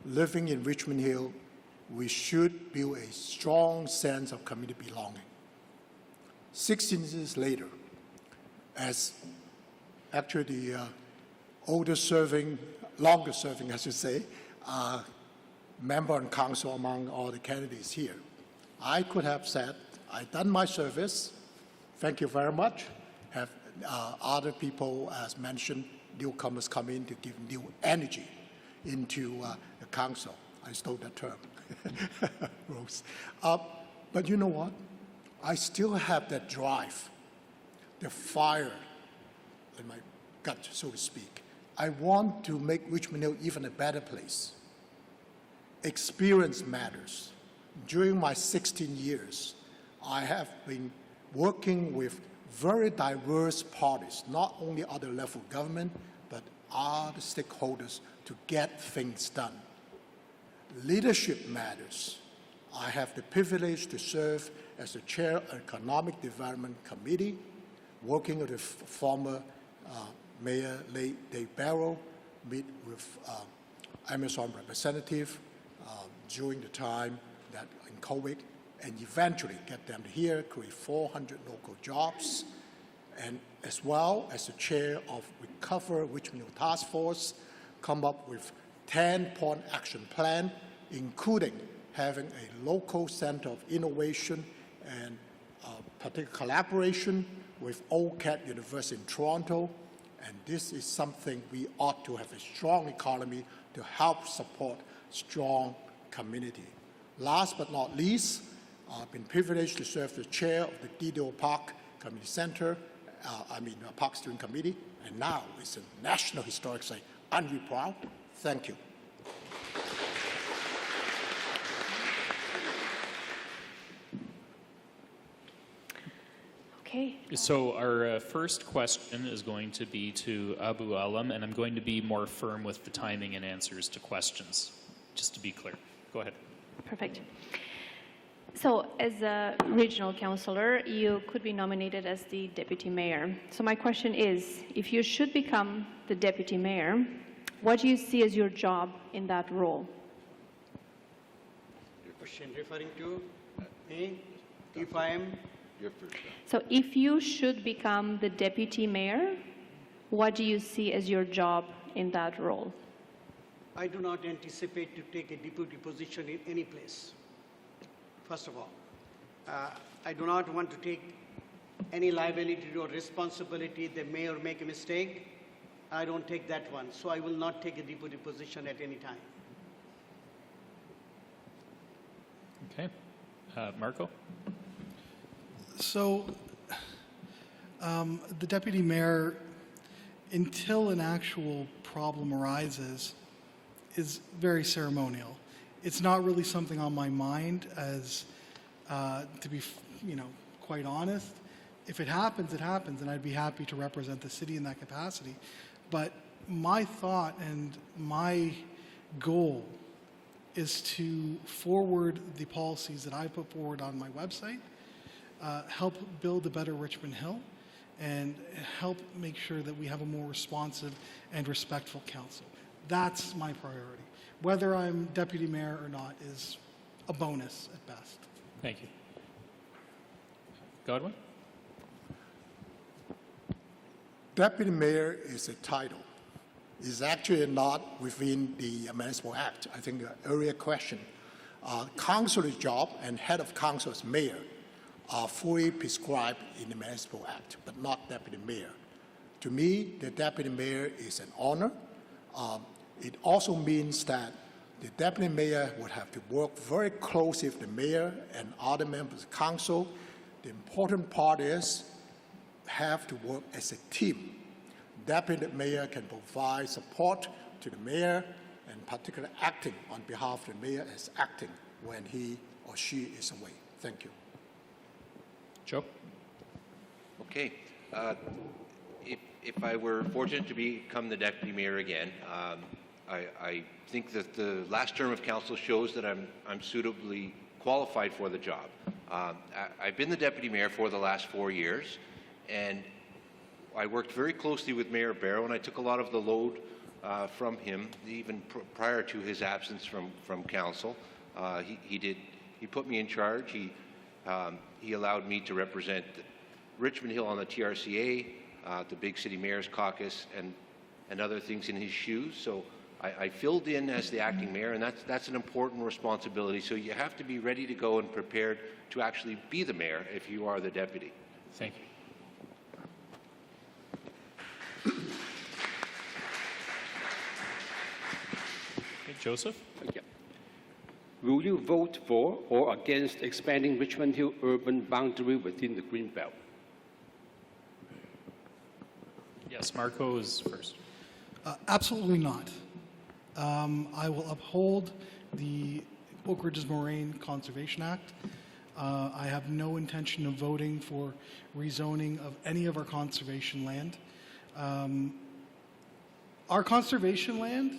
living in Richmond Hill, we should build a strong sense of community belonging. 16 years later, as actually the longer serving, I should say, member on council among all the candidates here, I could have said, I've done my service, thank you very much. Have other people, as mentioned, newcomers come in to give new energy into the council. I stole that term, Rose. But you know what? I still have that drive, the fire in my gut, so to speak. I want to make Richmond Hill even a better place. experience matters. During my 16 years, I have been working with very diverse parties, not only other level of government, but other stakeholders to get things done. Leadership matters. I have the privilege to serve as the chair of the Economic Development Committee, working with the former Mayor Dave Barrow, meet with Amazon representative during the time that in COVID, and eventually get them here, create 400 local jobs, and as well as the chair of Recover Richmond Hill Task Force, come up with 10-point action plan, including having a local center of innovation and particular collaboration with OCAD University in Toronto. And this is something we ought to have a strong economy to help support strong community. Last but not least, I've been privileged to serve as the chair of the Dido Park Community Center, Park Steering Committee, and now it's a National Historic Site. Aren't we proud? Thank you. Okay. So our first question is going to be to Abu Alam, and I'm going to be more firm with the timing and answers to questions, just to be clear. Go ahead. Perfect. So as a regional councillor, you could be nominated as the deputy mayor. So my question is, if you should become the deputy mayor, what do you see as your job in that role? Your question referring to me, if I am? So if you should become the deputy mayor, what do you see as your job in that role? I do not anticipate to take a deputy position in any place. First of all, I do not want to take any liability or responsibility. The mayor make a mistake, I don't take that one. So I will not take a deputy position at any time. Okay. Marco? So, the deputy mayor, until an actual problem arises, is very ceremonial. It's not really something on my mind, as to be, quite honest. If it happens, it happens, and I'd be happy to represent the city in that capacity. But my thought and my goal is to forward the policies that I put forward on my website, help build a better Richmond Hill, and help make sure that we have a more responsive and respectful council. That's my priority. Whether I'm deputy mayor or not is a bonus at best. Thank you. Godwin? Deputy mayor is a title. It's actually not within the Municipal Act. I think the earlier question. Councillor's job and head of council as mayor are fully prescribed in the Municipal Act, but not deputy mayor. To me, the deputy mayor is an honor. It also means that the deputy mayor would have to work very closely with the mayor and other members of council. The important part is have to work as a team. Deputy mayor can provide support to the mayor, and particularly acting on behalf of the mayor as acting when he or she is away. Thank you. Joe? Okay. If I were fortunate to become the deputy mayor again, I think that the last term of council shows that I'm suitably qualified for the job. I've been the deputy mayor for the last 4 years, and I worked very closely with Mayor Barrow, and I took a lot of the load from him, even prior to his absence from council. He put me in charge. He allowed me to represent Richmond Hill on the TRCA, the Big City Mayor's Caucus, and other things in his shoes. So I filled in as the acting mayor, and that's an important responsibility. So you have to be ready to go and prepared to actually be the mayor if you are the deputy. Thank you. Okay, Joseph? Yeah. Will you vote for or against expanding Richmond Hill urban boundary within the Greenbelt? Yes, Marco is first. Absolutely not. I will uphold the Oak Ridges Moraine Conservation Act. I have no intention of voting for rezoning of any of our conservation land. Our conservation land,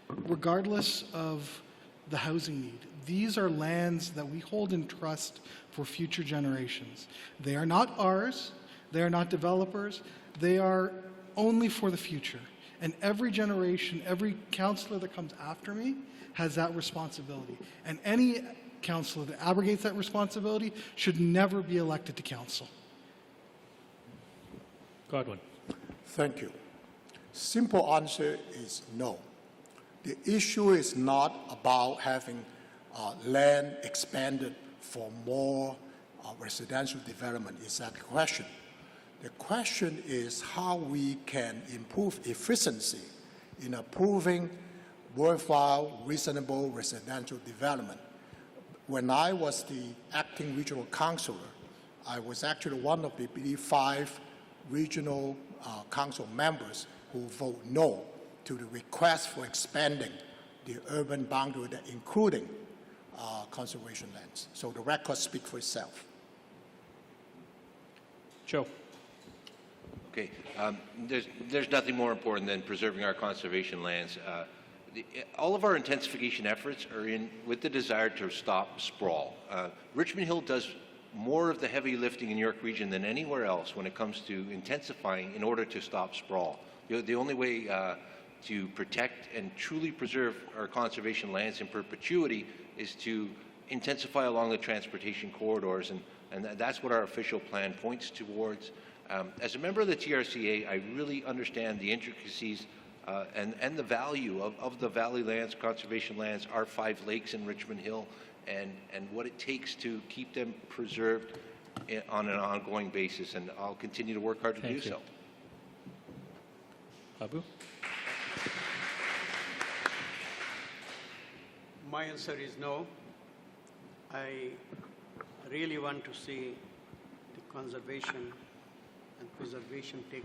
regardless of the housing need, these are lands that we hold in trust for future generations. They are not ours, they are not developers, they are only for the future. And every generation, every councillor that comes after me has that responsibility. And any councillor that abrogates that responsibility should never be elected to council. Godwin. Thank you. Simple answer is no. The issue is not about having land expanded for more residential development. Is that the question? The question is how we can improve efficiency in approving worthwhile, reasonable residential development. When I was the acting regional councillor, I was actually one of the 5 regional council members who vote no to the request for expanding the urban boundary, including conservation lands. So the record speaks for itself. Joe. Okay, there's nothing more important than preserving our conservation lands. All of our intensification efforts are in with the desire to stop sprawl. Richmond Hill does more of the heavy lifting in York Region than anywhere else when it comes to intensifying in order to stop sprawl. The only way to protect and truly preserve our conservation lands in perpetuity is to intensify along the transportation corridors, and that's what our official plan points towards. As a member of the TRCA, I really understand the intricacies and the value of the valley lands, conservation lands, our 5 lakes in Richmond Hill, and what it takes to keep them preserved on an ongoing basis, and I'll continue to work hard to do so. Abu? My answer is no. I really want to see the conservation and preservation take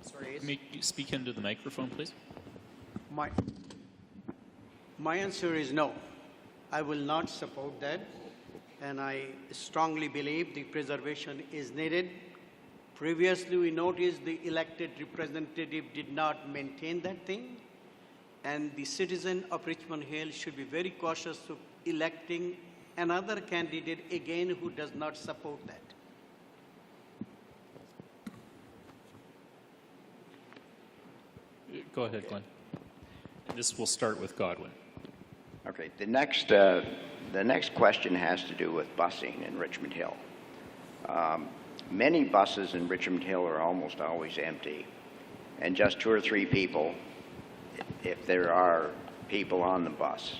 place. May you speak into the microphone, please? My answer is no. I will not support that, and I strongly believe the preservation is needed. Previously, we noticed the elected representative did not maintain that thing, and the citizen of Richmond Hill should be very cautious of electing another candidate again who does not support that. Go ahead, Glenn. And this will start with Godwin. Okay, the next question has to do with busing in Richmond Hill. Many buses in Richmond Hill are almost always empty, and just 2 or 3 people, if there are people on the bus.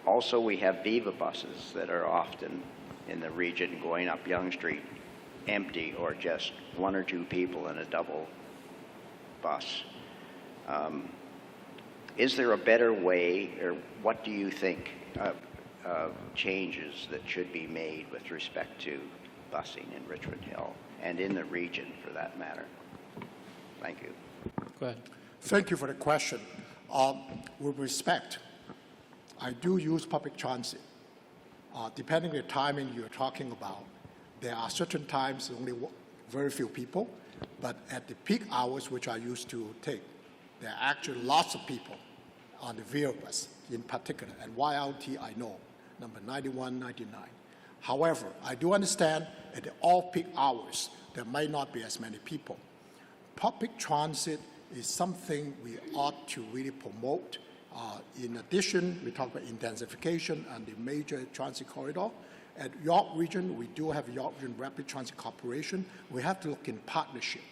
Also, we have Viva buses that are often in the region going up Yonge Street empty, or just 1 or 2 people in a double bus. Is there a better way, or what do you think changes that should be made with respect to busing in Richmond Hill and in the region for that matter? Thank you. Go ahead. Thank you for the question. With respect, I do use public transit. Depending on the timing you're talking about, there are certain times only very few people, but at the peak hours, which I used to take, there are actually lots of people on the Via bus in particular, and YLT I know, number 91, 99. However, I do understand at the off-peak hours, there might not be as many people. Public transit is something we ought to really promote. In addition, we talk about intensification and the major transit corridor. At York Region, we do have York Region Rapid Transit Corporation. We have to look in partnership,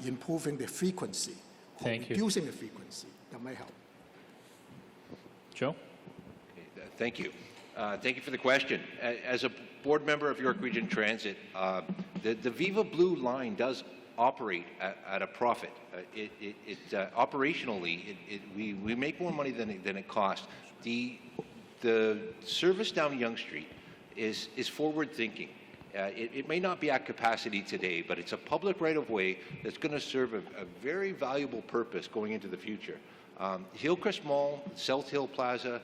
improving the frequency, reducing the frequency. That may help. Joe? Okay, thank you. Thank you for the question. As a board member of York Region Transit, the Viva Blue line does operate at a profit. Operationally, we make more money than it costs. The service down Yonge Street is forward-thinking. It may not be at capacity today, but it's a public right-of-way that's going to serve a very valuable purpose going into the future. Hillcrest Mall, South Hill Plaza,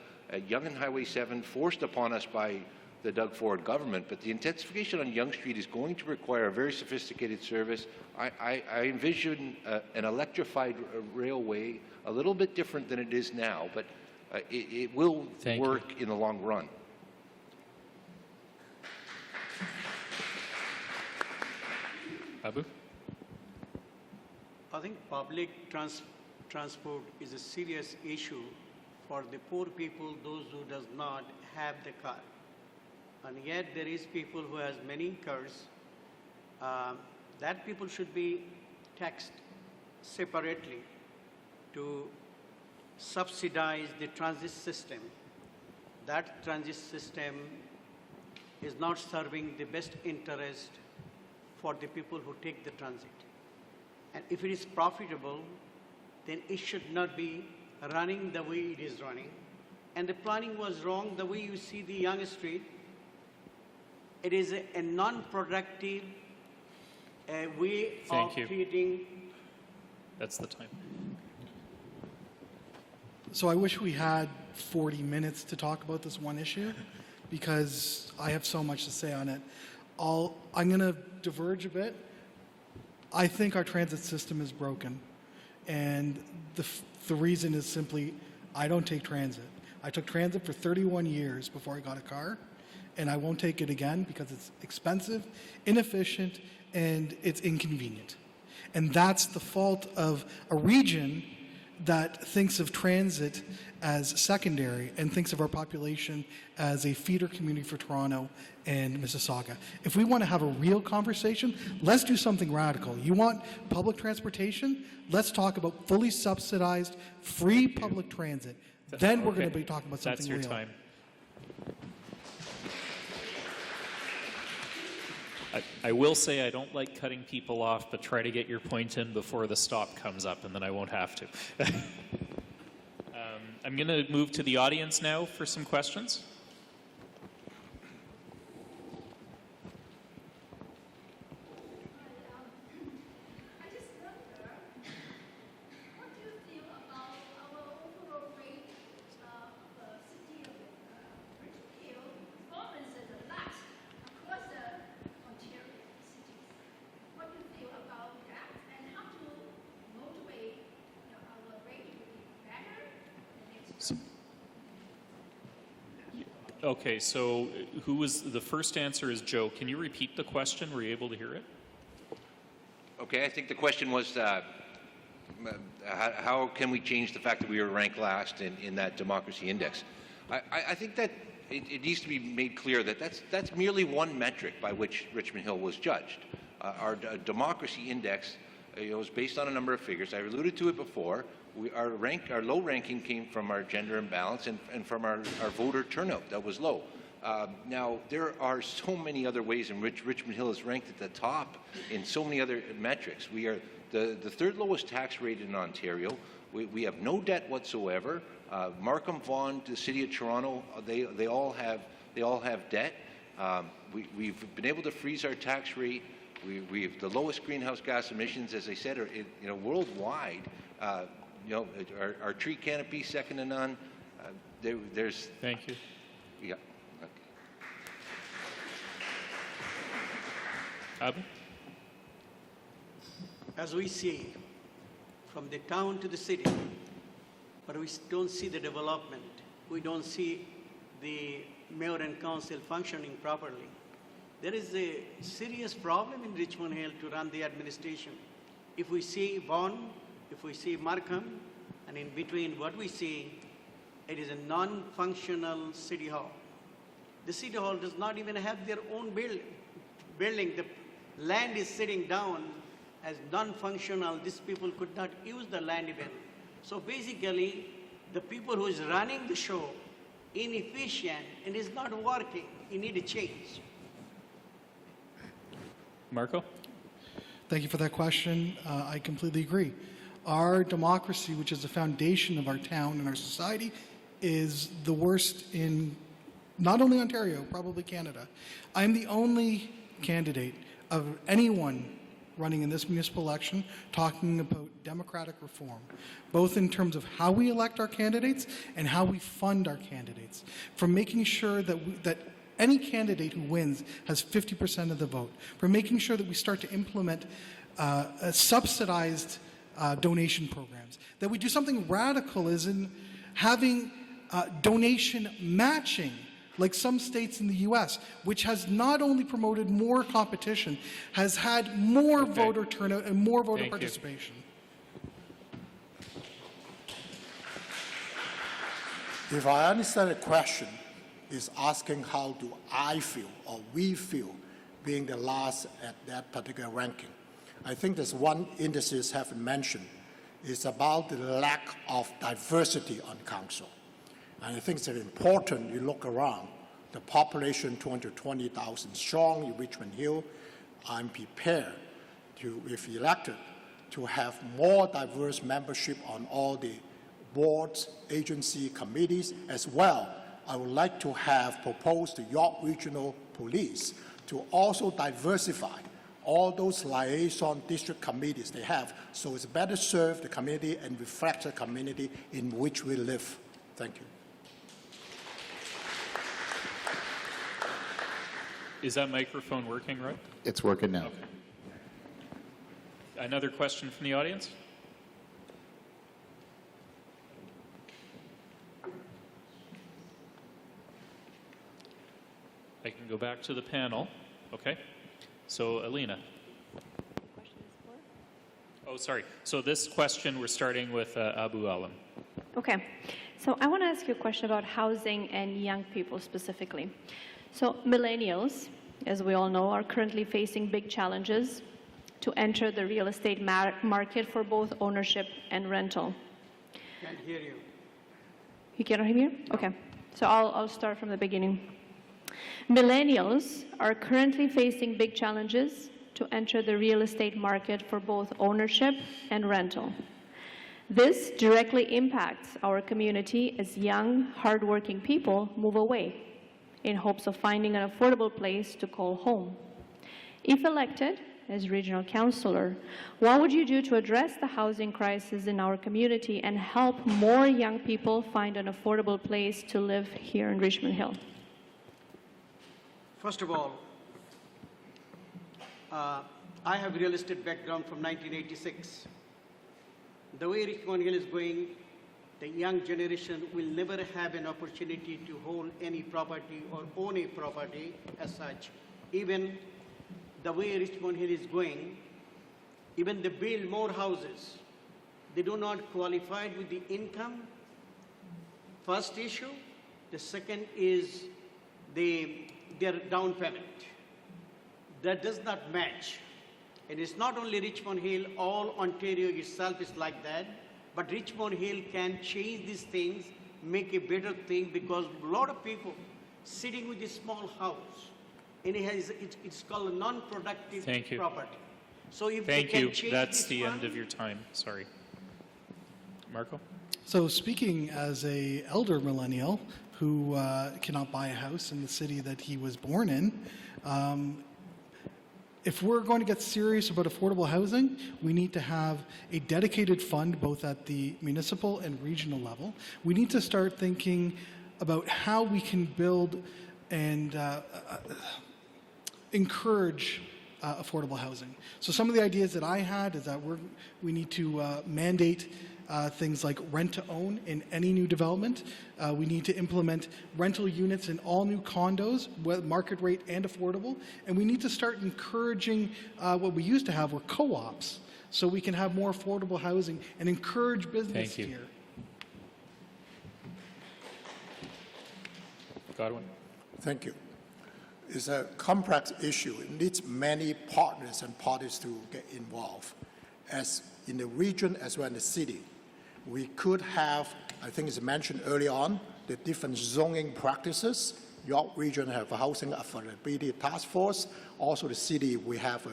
Yonge and Highway 7, forced upon us by the Doug Ford government, but the intensification on Yonge Street is going to require a very sophisticated service. I envision an electrified railway, a little bit different than it is now, but it will work in the long run. Abu? I think public transport is a serious issue for the poor people, those who does not have the car. And yet there is people who has many cars. That people should be taxed separately to subsidize the transit system. That transit system is not serving the best interest for the people who take the transit. And if it is profitable, then it should not be running the way it is running. And the planning was wrong. The way you see the Yonge Street, it is a non-productive way of treating. That's the time. So I wish we had 40 minutes to talk about this one issue because I have so much to say on it. I'm going to diverge a bit. I think our transit system is broken. And the reason is simply I don't take transit. I took transit for 31 years before I got a car, and I won't take it again because it's expensive, inefficient, and it's inconvenient. And that's the fault of a region that thinks of transit as secondary and thinks of our population as a feeder community for Toronto and Mississauga. If we want to have a real conversation, let's do something radical. You want public transportation? Let's talk about fully subsidized, free public transit. Then we're going to be talking about something real. That's your time. I will say I don't like cutting people off, but try to get your point in before the stop comes up, and then I won't have to. I'm going to move to the audience now for some questions. Okay, so who was the first answer is Joe. Can you repeat the question? Were you able to hear it? Okay, I think the question was how can we change the fact that we were ranked last in that democracy index? I think that it needs to be made clear that that's merely one metric by which Richmond Hill was judged. Our democracy index was based on a number of figures. I alluded to it before. Our low ranking came from our gender imbalance and from our voter turnout that was low. Now, there are so many other ways in which Richmond Hill is ranked at the top in so many other metrics. We are the third lowest tax rate in Ontario. We have no debt whatsoever. Markham, Vaughan, the City of Toronto, they all have debt. We've been able to freeze our tax rate. We have the lowest greenhouse gas emissions, as I said, worldwide. Our tree canopy, second to none. There's. Thank you. Yeah. Okay. Abu? As we see, from the town to the city, but we don't see the development. We don't see the mayor and council functioning properly. There is a serious problem in Richmond Hill to run the administration. If we see Vaughan, if we see Markham, and in between what we see, it is a non-functional city hall. The city hall does not even have their own building. The land is sitting down as non-functional. These people could not use the land even. So basically, the people who is running the show, inefficient, and is not working. You need a change. Marco? Thank you for that question. I completely agree. Our democracy, which is the foundation of our town and our society, is the worst in not only Ontario, probably Canada. I'm the only candidate of anyone running in this municipal election talking about democratic reform, both in terms of how we elect our candidates and how we fund our candidates, from making sure that any candidate who wins has 50% of the vote, from making sure that we start to implement subsidized donation programs, that we do something radical as in having donation matching, like some states in the U.S., which has not only promoted more competition, has had more voter turnout and more voter participation. If I understand the question, is asking how do I feel or we feel being the last at that particular ranking. I think there's one indices haven't mentioned. It's about the lack of diversity on council. And I think it's important you look around. The population, 220,000 strong in Richmond Hill. I'm prepared to, if elected, to have more diverse membership on all the boards, agency, committees, as well. I would like to have proposed the York Regional Police to also diversify all those liaison district committees they have, so it's better serve the community and reflect the community in which we live. Thank you. Is that microphone working, right? It's working now. Okay. Another question from the audience? I can go back to the panel. Okay. So, Alina. Oh, sorry. So this question, we're starting with Abu Alam. Okay. So I want to ask you a question about housing and young people specifically. So millennials, as we all know, are currently facing big challenges to enter the real estate market for both ownership and rental. Can't hear you. You cannot hear me? Okay. So I'll start from the beginning. Millennials are currently facing big challenges to enter the real estate market for both ownership and rental. This directly impacts our community as young, hardworking people move away in hopes of finding an affordable place to call home. If elected as regional councillor, what would you do to address the housing crisis in our community and help more young people find an affordable place to live here in Richmond Hill? First of all, I have real estate background from 1986. The way Richmond Hill is going, the young generation will never have an opportunity to hold any property or own a property as such. Even the way Richmond Hill is going, even they build more houses, they do not qualify with the income. First issue. The second is their down payment. That does not match. And it's not only Richmond Hill, all Ontario itself is like that, but Richmond Hill can change these things, make a better thing, because a lot of people sitting with a small house, and it's called a non-productive property. So if they can change That's the end of your time. Sorry. Marco? So speaking as an elder millennial who cannot buy a house in the city that he was born in, if we're going to get serious about affordable housing, we need to have a dedicated fund both at the municipal and regional level. We need to start thinking about how we can build and encourage affordable housing. So some of the ideas that I had is that we need to mandate things like rent to own in any new development. We need to implement rental units in all new condos, market rate and affordable. And we need to start encouraging what we used to have were co-ops, so we can have more affordable housing and encourage business here. Godwin. Thank you. It's a complex issue. It needs many partners and parties to get involved. As in the region as well as in the city, we could have, I think it's mentioned early on, the different zoning practices. York Region have a housing affordability task force. Also the city, we have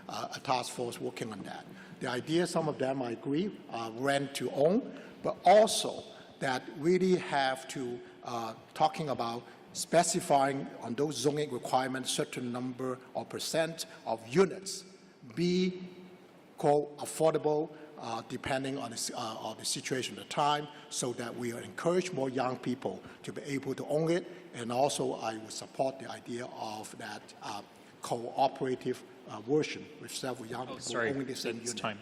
a task force working on that. The idea, some of them I agree, rent to own, but also that really have to talking about specifying on those zoning requirements certain number or percent of units be, quote, affordable, depending on the situation at the time, so that we encourage more young people to be able to own it. And also, I would support the idea of that cooperative version with several young people owning the same unit. Time.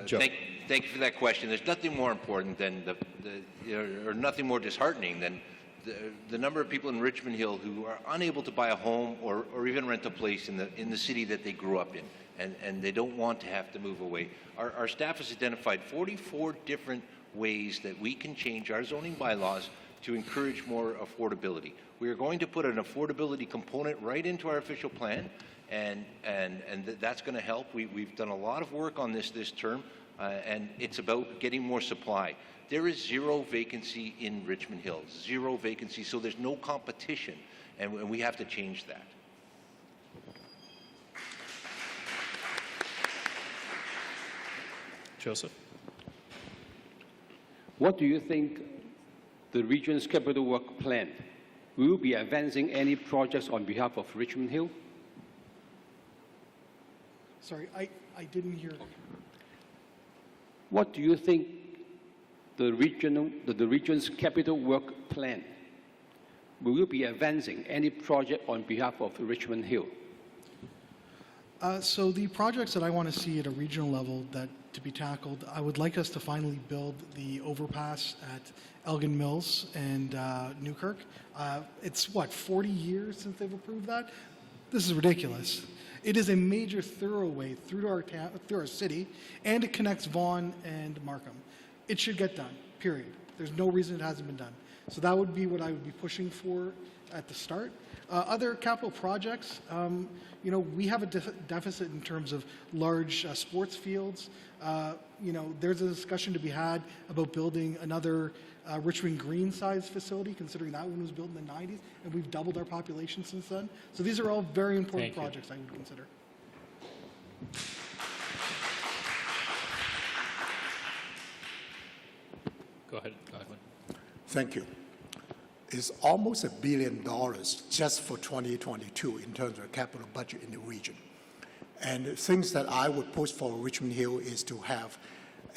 Joe. Thank you for that question. There's nothing more important than or nothing more disheartening than the number of people in Richmond Hill who are unable to buy a home or even rent a place in the city that they grew up in, and they don't want to have to move away. Our staff has identified 44 different ways that we can change our zoning bylaws to encourage more affordability. We are going to put an affordability component right into our official plan, and that's going to help. We've done a lot of work on this term, and it's about getting more supply. There is zero vacancy in Richmond Hill, zero vacancy, so there's no competition, and we have to change that. Joseph? What do you think the region's capital work plan will be advancing any projects on behalf of Richmond Hill? Sorry, I didn't hear. What do you think the region's capital work plan will be advancing any project on behalf of Richmond Hill? So the projects that I want to see at a regional level that to be tackled, I would like us to finally build the overpass at Elgin Mills and Newkirk. It's, 40 years since they've approved that? This is ridiculous. It is a major thoroughway through our city, and it connects Vaughan and Markham. It should get done, period. There's no reason it hasn't been done. So that would be what I would be pushing for at the start. Other capital projects, we have a deficit in terms of large sports fields. There's a discussion to be had about building another Richmond Green size facility, considering that one was built in the 90s, and we've doubled our population since then. So these are all very important projects I would consider. Go ahead. Thank you. It's almost $1 billion just for 2022 in terms of capital budget in the region. And the things that I would push for Richmond Hill is to have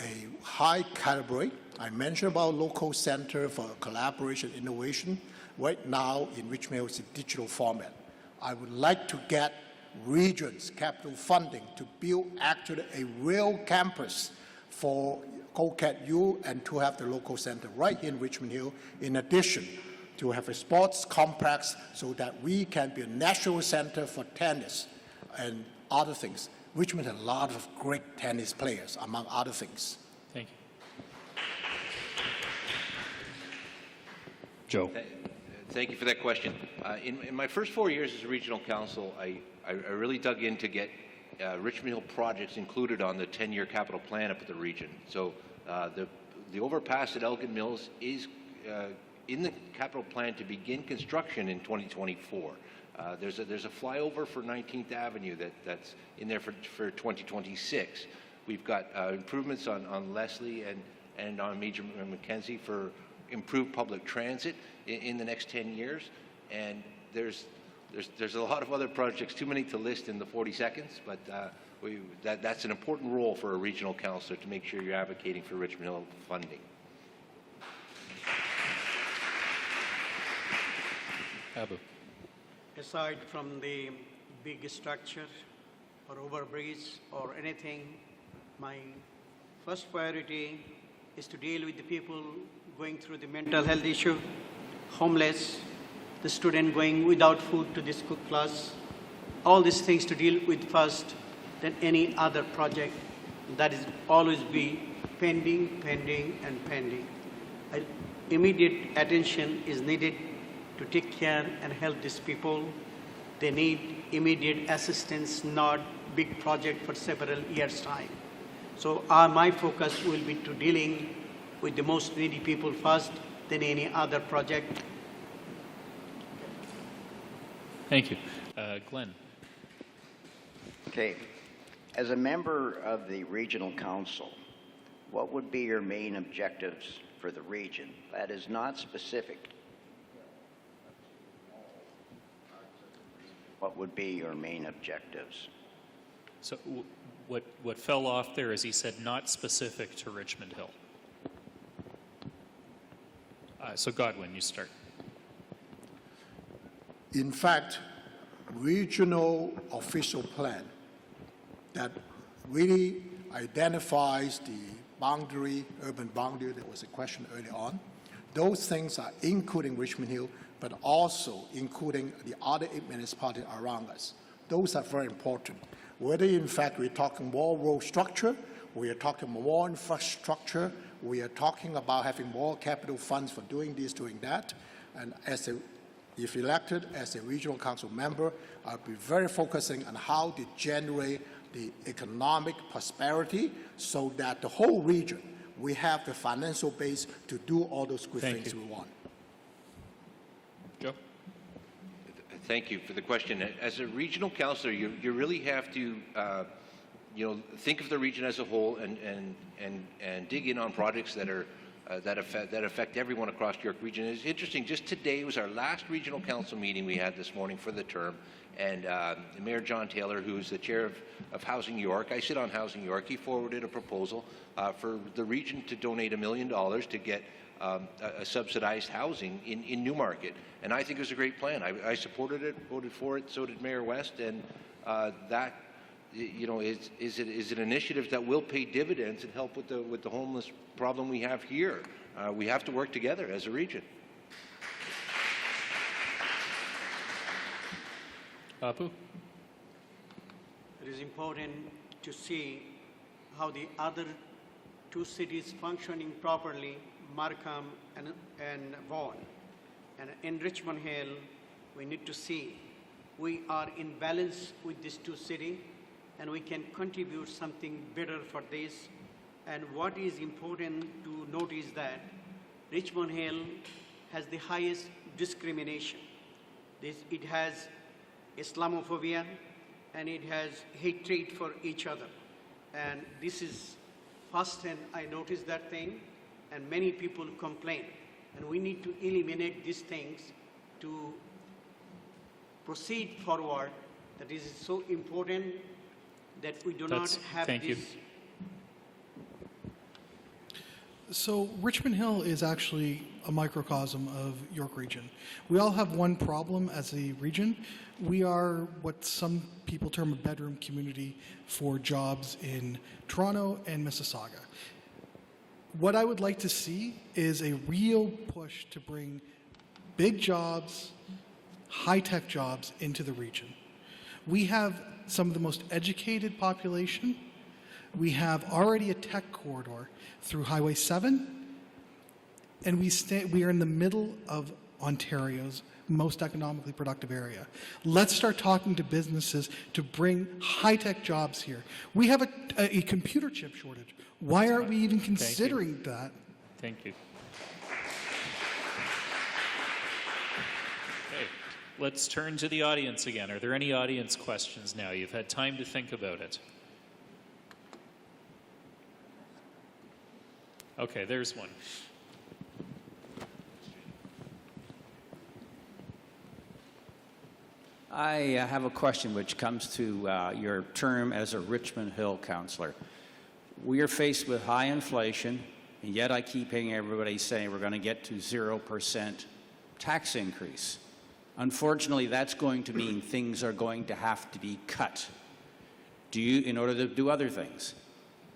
a high caliber. I mentioned about local center for collaboration innovation. Right now in Richmond Hill, it's a digital format. I would like to get regions capital funding to build actually a real campus for COCAT U and to have the local center right in Richmond Hill. In addition, to have a sports complex so that we can be a national center for tennis and other things. Richmond has a lot of great tennis players, among other things. Thank you. Joe. Thank you for that question. In my first 4 years as a regional council, I really dug in to get Richmond Hill projects included on the 10-year capital plan up at the region. So the overpass at Elgin Mills is in the capital plan to begin construction in 2024. There's a flyover for 19th Avenue that's in there for 2026. We've got improvements on Leslie and on Major Mackenzie for improved public transit in the next 10 years. And there's a lot of other projects, too many to list in the 40 seconds, but that's an important role for a regional councillor to make sure you're advocating for Richmond Hill funding. Abu. Aside from the big structure or overbridge or anything, my first priority is to deal with the people going through the mental health issue, homeless, the student going without food to the school class, all these things to deal with first than any other project. That is always be pending. Immediate attention is needed to take care and help these people. They need immediate assistance, not big project for several years' time. So my focus will be to dealing with the most needy people first than any other project. Thank you. Glenn. Okay. As a member of the Regional Council, what would be your main objectives for the region? That is not specific. what would be your main objectives? So what fell off there is he said not specific to Richmond Hill. So Godwin, you start. In fact, regional official plan that really identifies the boundary, urban boundary, there was a question earlier on. Those things are including Richmond Hill, but also including the other 8 municipalities around us. Those are very important. Whether in fact we're talking more road structure, we are talking more infrastructure, we are talking about having more capital funds for doing this, doing that, and if elected as a regional council member, I'll be very focusing on how to generate the economic prosperity so that the whole region, we have the financial base to do all those good things we want. Joe? Thank you for the question. As a regional councillor, you really have to think of the region as a whole and dig in on projects that are that affect everyone across York Region. It's interesting, just today was our last regional council meeting we had this morning for the term, and Mayor John Taylor, who's the chair of Housing York, I sit on Housing York, he forwarded a proposal for the region to donate $1 million to get a subsidized housing in Newmarket, and I think it was a great plan. I supported it, voted for it, so did Mayor West, and that is an initiative that will pay dividends and help with the homeless problem we have here. We have to work together as a region. Apu? It is important to see how the other two cities functioning properly, Markham and Vaughan. And in Richmond Hill, we need to see we are in balance with these two cities, and we can contribute something better for this. And what is important to note is that Richmond Hill has the highest discrimination. It has Islamophobia, and it has hatred for each other. And this is first, and I noticed that thing, and many people complain. And we need to eliminate these things to proceed forward. That is so important that we do not have thank this. You. So Richmond Hill is actually a microcosm of York Region. We all have one problem as a region. We are what some people term a bedroom community for jobs in Toronto and Mississauga. What I would like to see is a real push to bring big jobs, high-tech jobs into the region. We have some of the most educated population. We have already a tech corridor through Highway 7, and we are in the middle of Ontario's most economically productive area. Let's start talking to businesses to bring high-tech jobs here. We have a computer chip shortage. Why aren't we even considering that? Thank you. Okay, let's turn to the audience again. Are there any audience questions now? You've had time to think about it. Okay, there's one. I have a question which comes to your term as a Richmond Hill councillor. We are faced with high inflation, and yet I keep hearing everybody saying we're going to get to 0% tax increase. Unfortunately, that's going to mean things are going to have to be cut in order to do other things.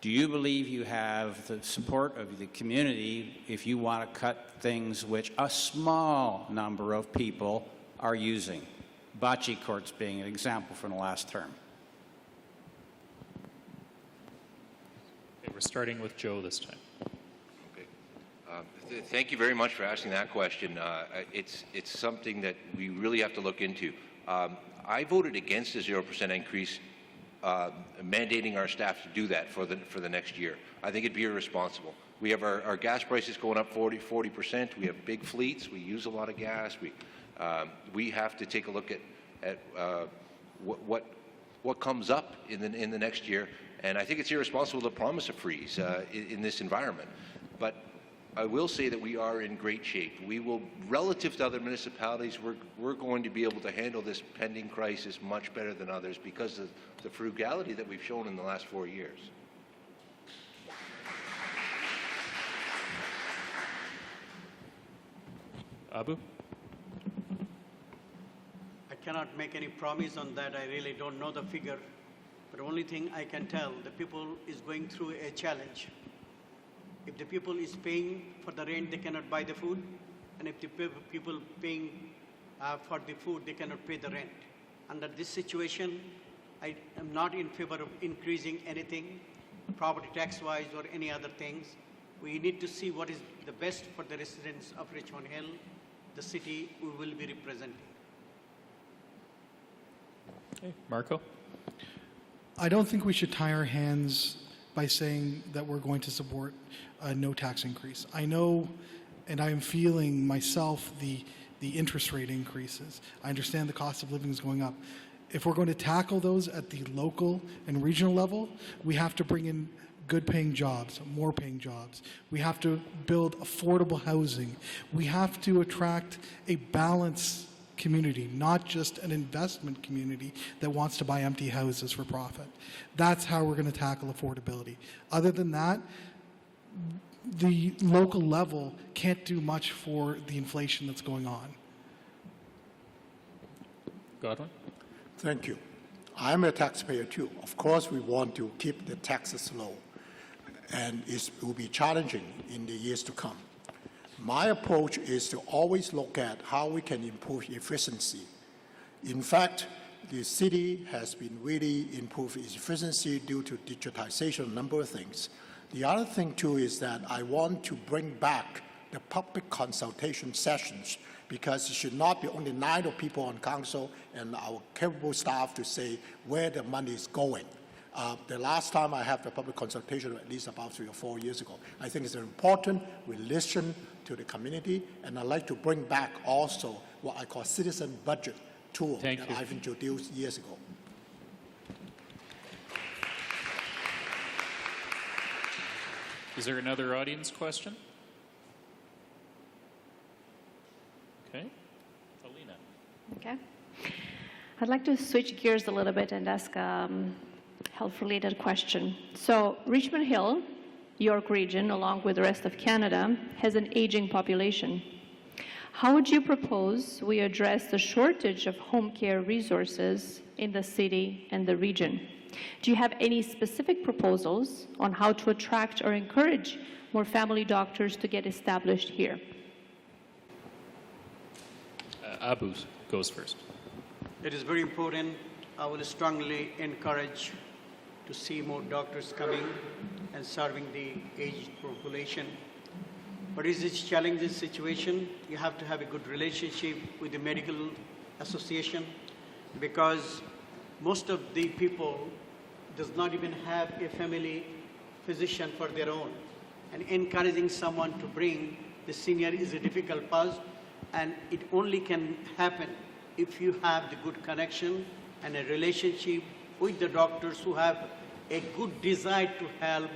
Do you believe you have the support of the community if you want to cut things which a small number of people are using? Bocce courts being an example from the last term. Okay, we're starting with Joe this time. Okay. Thank you very much for asking that question. It's something that we really have to look into. I voted against the 0% increase, mandating our staff to do that for the next year. I think it'd be irresponsible. We have our gas prices going up 40%. We have big fleets. We use a lot of gas. We have to take a look at what comes up in the next year, and I think it's irresponsible to promise a freeze in this environment. But I will say that we are in great shape. We will, relative to other municipalities, we're going to be able to handle this pending crisis much better than others because of the frugality that we've shown in the last 4 years. Abu? I cannot make any promise on that. I really don't know the figure. But the only thing I can tell, the people is going through a challenge. If the people is paying for the rent, they cannot buy the food. And if the people paying for the food, they cannot pay the rent. Under this situation, I am not in favor of increasing anything, property tax-wise or any other things. We need to see what is the best for the residents of Richmond Hill, the city we will be representing. Okay. Marco? I don't think we should tie our hands by saying that we're going to support a no tax increase. I know, and I am feeling myself the interest rate increases. I understand the cost of living is going up. If we're going to tackle those at the local and regional level, we have to bring in good paying jobs, more paying jobs. We have to build affordable housing. We have to attract a balanced community, not just an investment community that wants to buy empty houses for profit. That's how we're going to tackle affordability. Other than that, the local level can't do much for the inflation that's going on. Godwin? Thank you. I'm a taxpayer too. Of course, we want to keep the taxes low, and it will be challenging in the years to come. My approach is to always look at how we can improve efficiency. In fact, the city has been really improving its efficiency due to digitization, a number of things. The other thing too is that I want to bring back the public consultation sessions, because it should not be only 9 people on council and our capable staff to say where the money is going. The last time I had the public consultation, at least about 3 or 4 years ago, I think it's important we listen to the community, and I'd like to bring back also what I call citizen budget tool that I've introduced years ago. Is there another audience question? Okay. Alina. Okay. I'd like to switch gears a little bit and ask a health-related question. So Richmond Hill, York Region, along with the rest of Canada, has an aging population. How would you propose we address the shortage of home care resources in the city and the region? Do you have any specific proposals on how to attract or encourage more family doctors to get established here? Abu goes first. It is very important. I will strongly encourage to see more doctors coming and serving the aged population. But is this challenging situation? You have to have a good relationship with the medical association, because most of the people does not even have a family physician for their own. And encouraging someone to bring the senior is a difficult task, and it only can happen if you have the good connection and a relationship with the doctors who have a good desire to help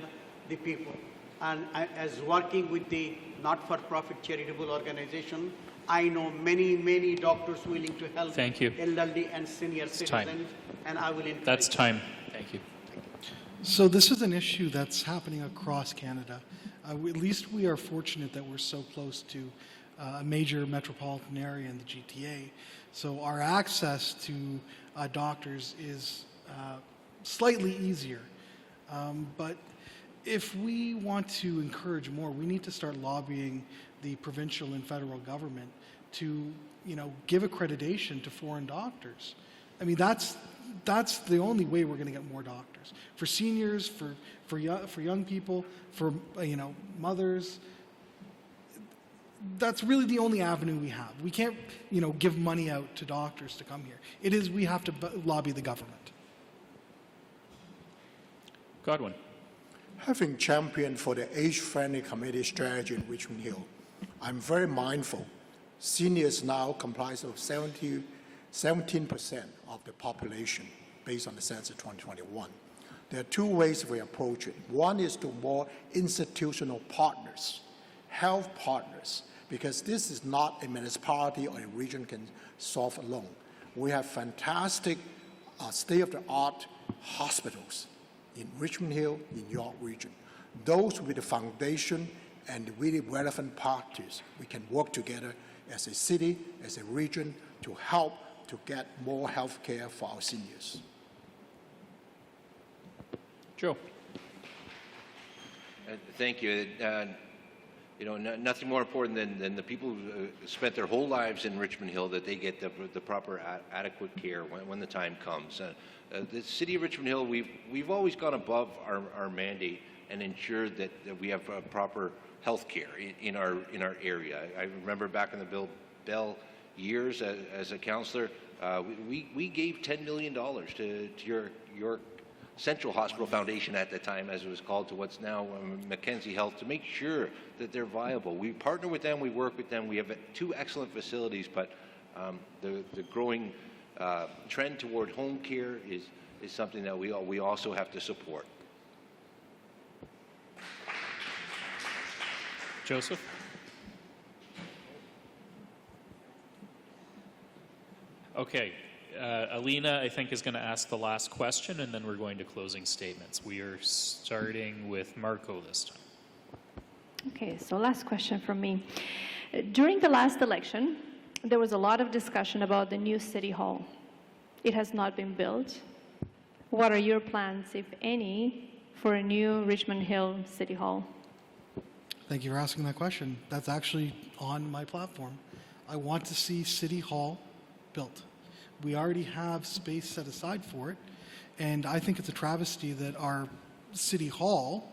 the people. And as working with the not-for-profit charitable organization, I know many, many doctors willing to help elderly and senior citizens, and I will encourage. That's time. Thank you. So this is an issue that's happening across Canada. At least we are fortunate that we're so close to a major metropolitan area in the GTA. So our access to doctors is slightly easier. But if we want to encourage more, we need to start lobbying the provincial and federal government to, give accreditation to foreign doctors. I mean, that's the only way we're going to get more doctors. For seniors, for young people, for mothers. That's really the only avenue we have. We can't, give money out to doctors to come here. We have to lobby the government. Godwin. Having championed for the age-friendly community strategy in Richmond Hill, I'm very mindful. Seniors now comprise of 17% of the population based on the census 2021. There are two ways we approach it. One is to more institutional partners. health partners, because this is not a municipality or a region can solve alone. We have fantastic state-of-the-art hospitals in Richmond Hill, in York region. Those with the foundation and the really relevant parties, we can work together as a city, as a region, to help to get more health care for our seniors. Joe. Thank you. You know, nothing more important than the people who spent their whole lives in Richmond Hill, that they get the proper adequate care when the time comes. The City of Richmond Hill, we've always gone above our mandate and ensured that we have proper health care in our area. I remember back in the Bell years as a councillor, we gave $10 million to your Central Hospital Foundation at the time, as it was called, to what's now Mackenzie Health, to make sure that they're viable. We partner with them, we work with them. We have 2 excellent facilities, but the growing trend toward home care is something that we also have to support. Joseph? Okay. Alina, I think, is going to ask the last question, and then we're going to closing statements. We are starting with Marco this time. Okay, so last question from me. During the last election, there was a lot of discussion about the new City Hall. It has not been built. What are your plans, if any, for a new Richmond Hill City Hall? Thank you for asking that question. That's actually on my platform. I want to see City Hall built. We already have space set aside for it, and I think it's a travesty that our City Hall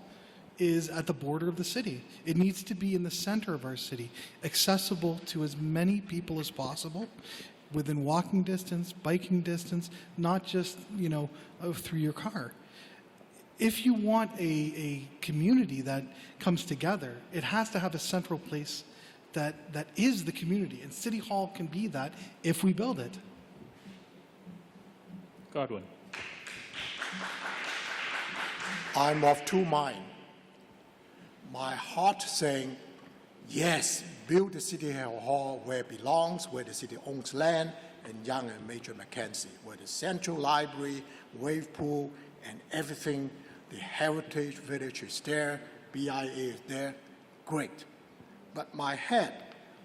is at the border of the city. It needs to be in the center of our city, accessible to as many people as possible, within walking distance, biking distance, not just, you know, through your car. If you want a community that comes together, it has to have a central place that is the community, and City Hall can be that if we build it. Godwin. I'm of 2 minds. My heart saying, yes, build the City Hall where it belongs, where the city owns land, and Young and Major Mackenzie, where the Central Library, wave pool, and everything, the Heritage Village is there, BIA is there, great. But my head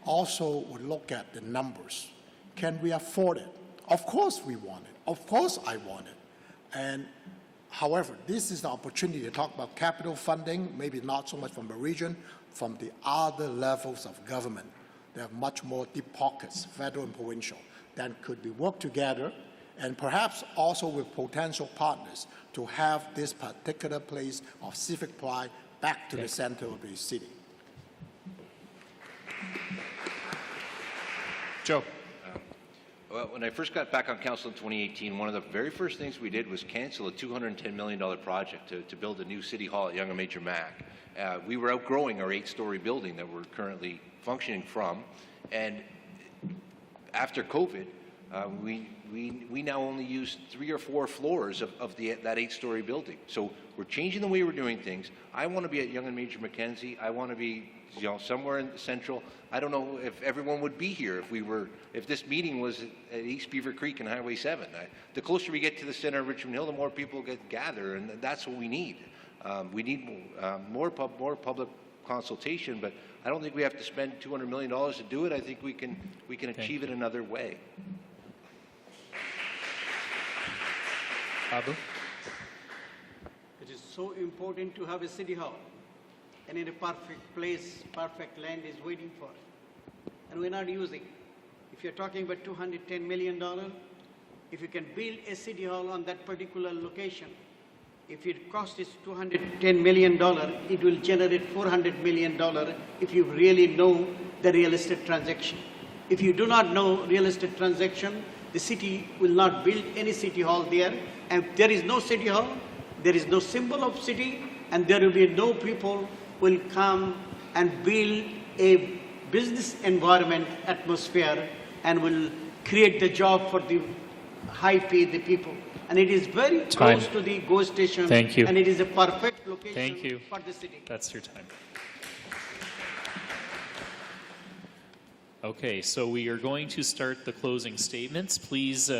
also would look at the numbers. Can we afford it? Of course we want it. Of course I want it. And however, this is the opportunity to talk about capital funding, maybe not so much from the region, from the other levels of government. There are much more deep pockets, federal and provincial, that could be worked together, and perhaps also with potential partners to have this particular place of civic pride back to the center of the city. Joe. Well, when I first got back on council in 2018, one of the very first things we did was cancel a $210 million project to build a new city hall at Young and Major Mac. We were outgrowing our 8-story building that we're currently functioning from, and after COVID, we now only use 3 or 4 floors of that 8-story building. So we're changing the way we're doing things. I want to be at Young and Major Mackenzie. I want to be, you know, somewhere in the Central. I don't know if everyone would be here if this meeting was at East Beaver Creek and Highway 7. The closer we get to the center of Richmond Hill, the more people gather, and that's what we need. We need more public consultation, but I don't think we have to spend $200 million to do it. I think we can achieve it another way. Abu? It is so important to have a city hall, and in a perfect place, perfect land is waiting for it, and we're not using it. If you're talking about $210 million, if you can build a city hall on that particular location, if it cost is $210 million, it will generate $400 million if you really know the real estate transaction. If you do not know real estate transaction, the city will not build any city hall there. And if there is no city hall, there is no symbol of city, and there will be no people will come and build a business environment atmosphere and will create the job for the high pay the people. And it is very close to the GO station. Thank you. And it is a perfect location Thank you. for the city. That's your time. Okay, so we are going to start the closing statements. Please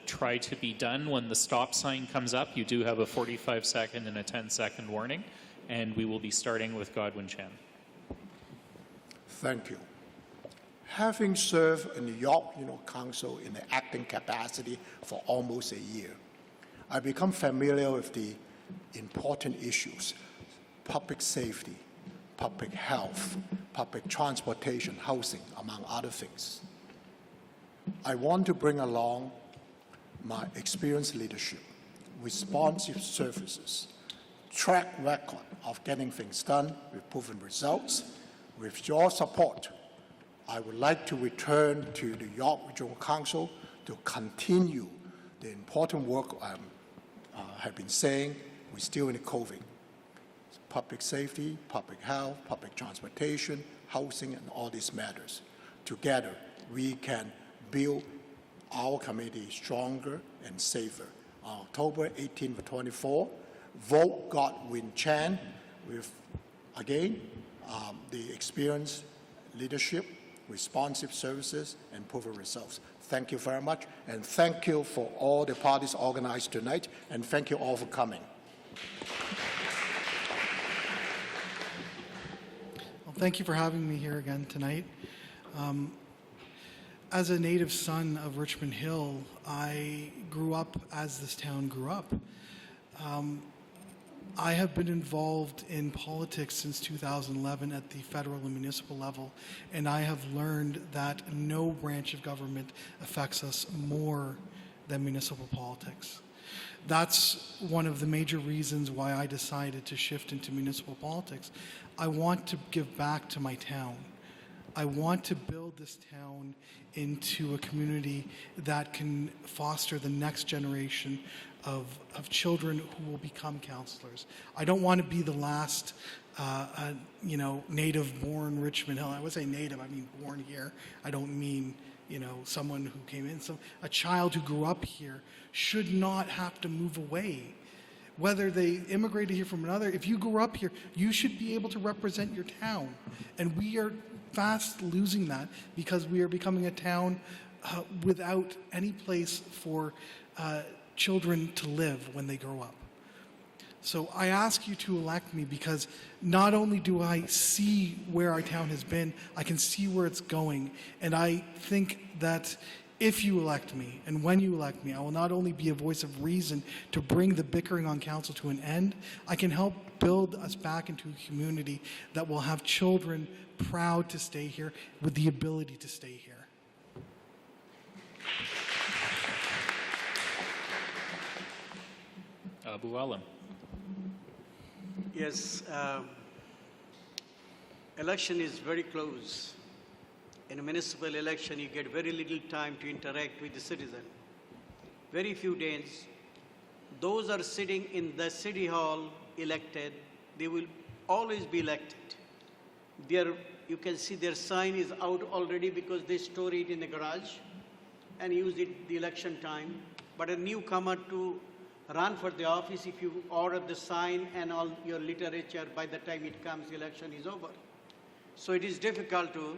try to be done when the stop sign comes up. You do have a 45-second and a 10-second warning, and we will be starting with Godwin Chan. Thank you. Having served in the York Council in the acting capacity for almost a year, I become familiar with the important issues: public safety, public health, public transportation, housing, among other things. I want to bring along my experienced leadership, responsive services, track record of getting things done with proven results. With your support, I would like to return to the York Regional Council to continue the important work I have been saying. We're still in the COVID. Public safety, public health, public transportation, housing, and all these matters. Together, we can build our community stronger and safer. On October 18 to 24, vote Godwin Chan with, again, the experienced leadership, responsive services, and proven results. Thank you very much, and thank you for all the parties organized tonight, and thank you all for coming. Well, thank you for having me here again tonight. As a native son of Richmond Hill, I grew up as this town grew up. I have been involved in politics since 2011 at the federal and municipal level, and I have learned that no branch of government affects us more than municipal politics. That's one of the major reasons why I decided to shift into municipal politics. I want to give back to my town. I want to build this town into a community that can foster the next generation of children who will become councillors. I don't want to be the last, native-born Richmond Hill. I would say native, I mean born here. I don't mean, someone who came in. So a child who grew up here should not have to move away. Whether they immigrated here from another, if you grew up here, you should be able to represent your town. And we are fast losing that because we are becoming a town without any place for children to live when they grow up. So I ask you to elect me because not only do I see where our town has been, I can see where it's going. And I think that if you elect me and when you elect me, I will not only be a voice of reason to bring the bickering on council to an end, I can help build us back into a community that will have children proud to stay here with the ability to stay here. Abu Alam. Yes, election is very close. In a municipal election, you get very little time to interact with the citizen. Very few days. Those are sitting in the city hall elected, they will always be elected. You can see their sign is out already because they store it in the garage and use it the election time. But a newcomer to run for the office, if you order the sign and all your literature, by the time it comes, the election is over. So it is difficult to,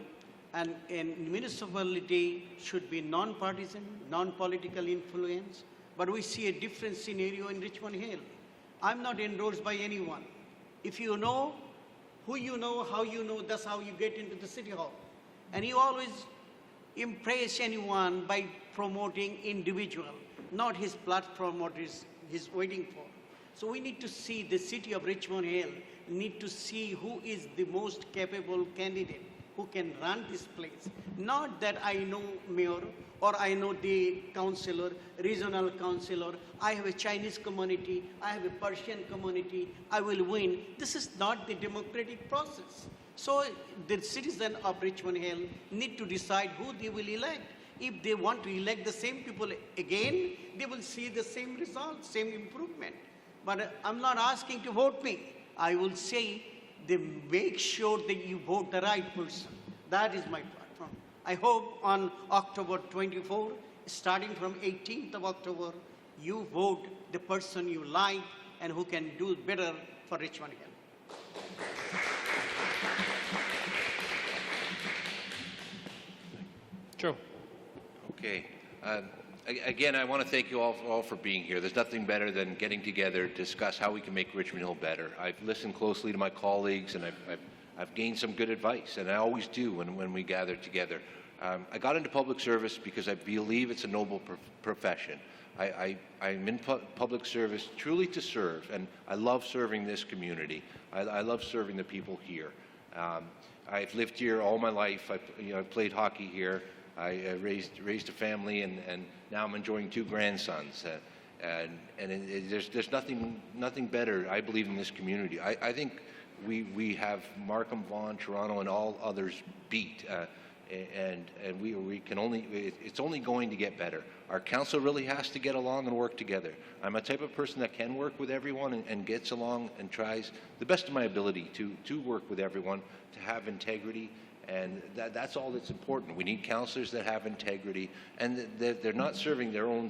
and municipality should be non-partisan, non-political influence, but we see a different scenario in Richmond Hill. I'm not endorsed by anyone. If you know, who you know, how you know, that's how you get into the city hall. And you always impress anyone by promoting individual, not his platform, what he's waiting for. So we need to see the city of Richmond Hill, need to see who is the most capable candidate who can run this place. Not that I know mayor or I know the councillor, regional councillor, I have a Chinese community, I have a Persian community, I will win. This is not the democratic process. So the citizens of Richmond Hill need to decide who they will elect. If they want to elect the same people again, they will see the same results, same improvement. But I'm not asking to vote me. I will say, they make sure that you vote the right person. That is my platform. I hope on October 24, starting from 18th of October, you vote the person you like and who can do better for Richmond Hill. Joe. Okay. Again, I want to thank you all for being here. There's nothing better than getting together to discuss how we can make Richmond Hill better. I've listened closely to my colleagues, and I've gained some good advice, and I always do when we gather together. I got into public service because I believe it's a noble profession. I'm in public service truly to serve, and I love serving this community. I love serving the people here. I've lived here all my life. I've played hockey here. I raised a family, and now I'm enjoying 2 grandsons. There's nothing better, I believe, in this community. I think we have Markham, Vaughan, Toronto, and all others beat. And we can it's only going to get better. Our council really has to get along and work together. I'm a type of person that can work with everyone and gets along and tries the best of my ability to work with everyone, to have integrity, and that's all that's important. We need councillors that have integrity, and they're not serving their own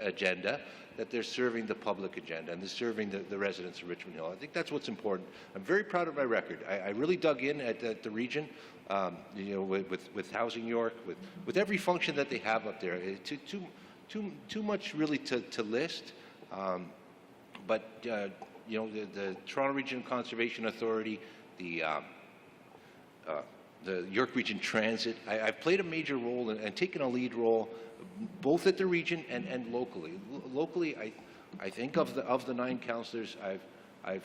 agenda, that they're serving the public agenda, and they're serving the residents of Richmond Hill. I think that's what's important. I'm very proud of my record. I really dug in at the region, with Housing York, with every function that they have up there. Too much really to list, but the Toronto Region Conservation Authority, the York Region Transit. I've played a major role and taken a lead role, both at the region and locally. Locally, I think of the 9 councillors, I've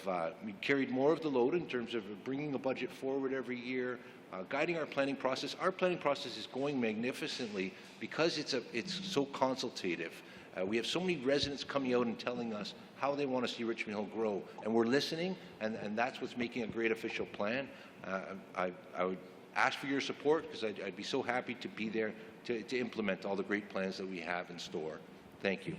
carried more of the load in terms of bringing the budget forward every year, guiding our planning process. Our planning process is going magnificently because it's so consultative. We have so many residents coming out and telling us how they want to see Richmond Hill grow, and we're listening, and that's what's making a great official plan. I would ask for your support because I'd be so happy to be there to implement all the great plans that we have in store. Thank you.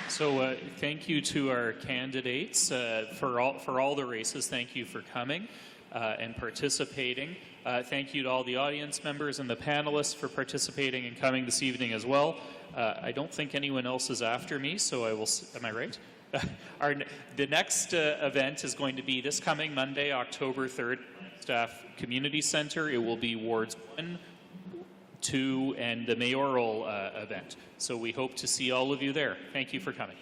So thank you to our candidates for all the races. Thank you for coming and participating. Thank you to all the audience members and the panelists for participating and coming this evening as well. I don't think anyone else is after me, so I will. Am I right? The next event is going to be this coming Monday, October 3rd, Staff Community Center. It will be Wards 1, 2, and the mayoral event. So we hope to see all of you there. Thank you for coming.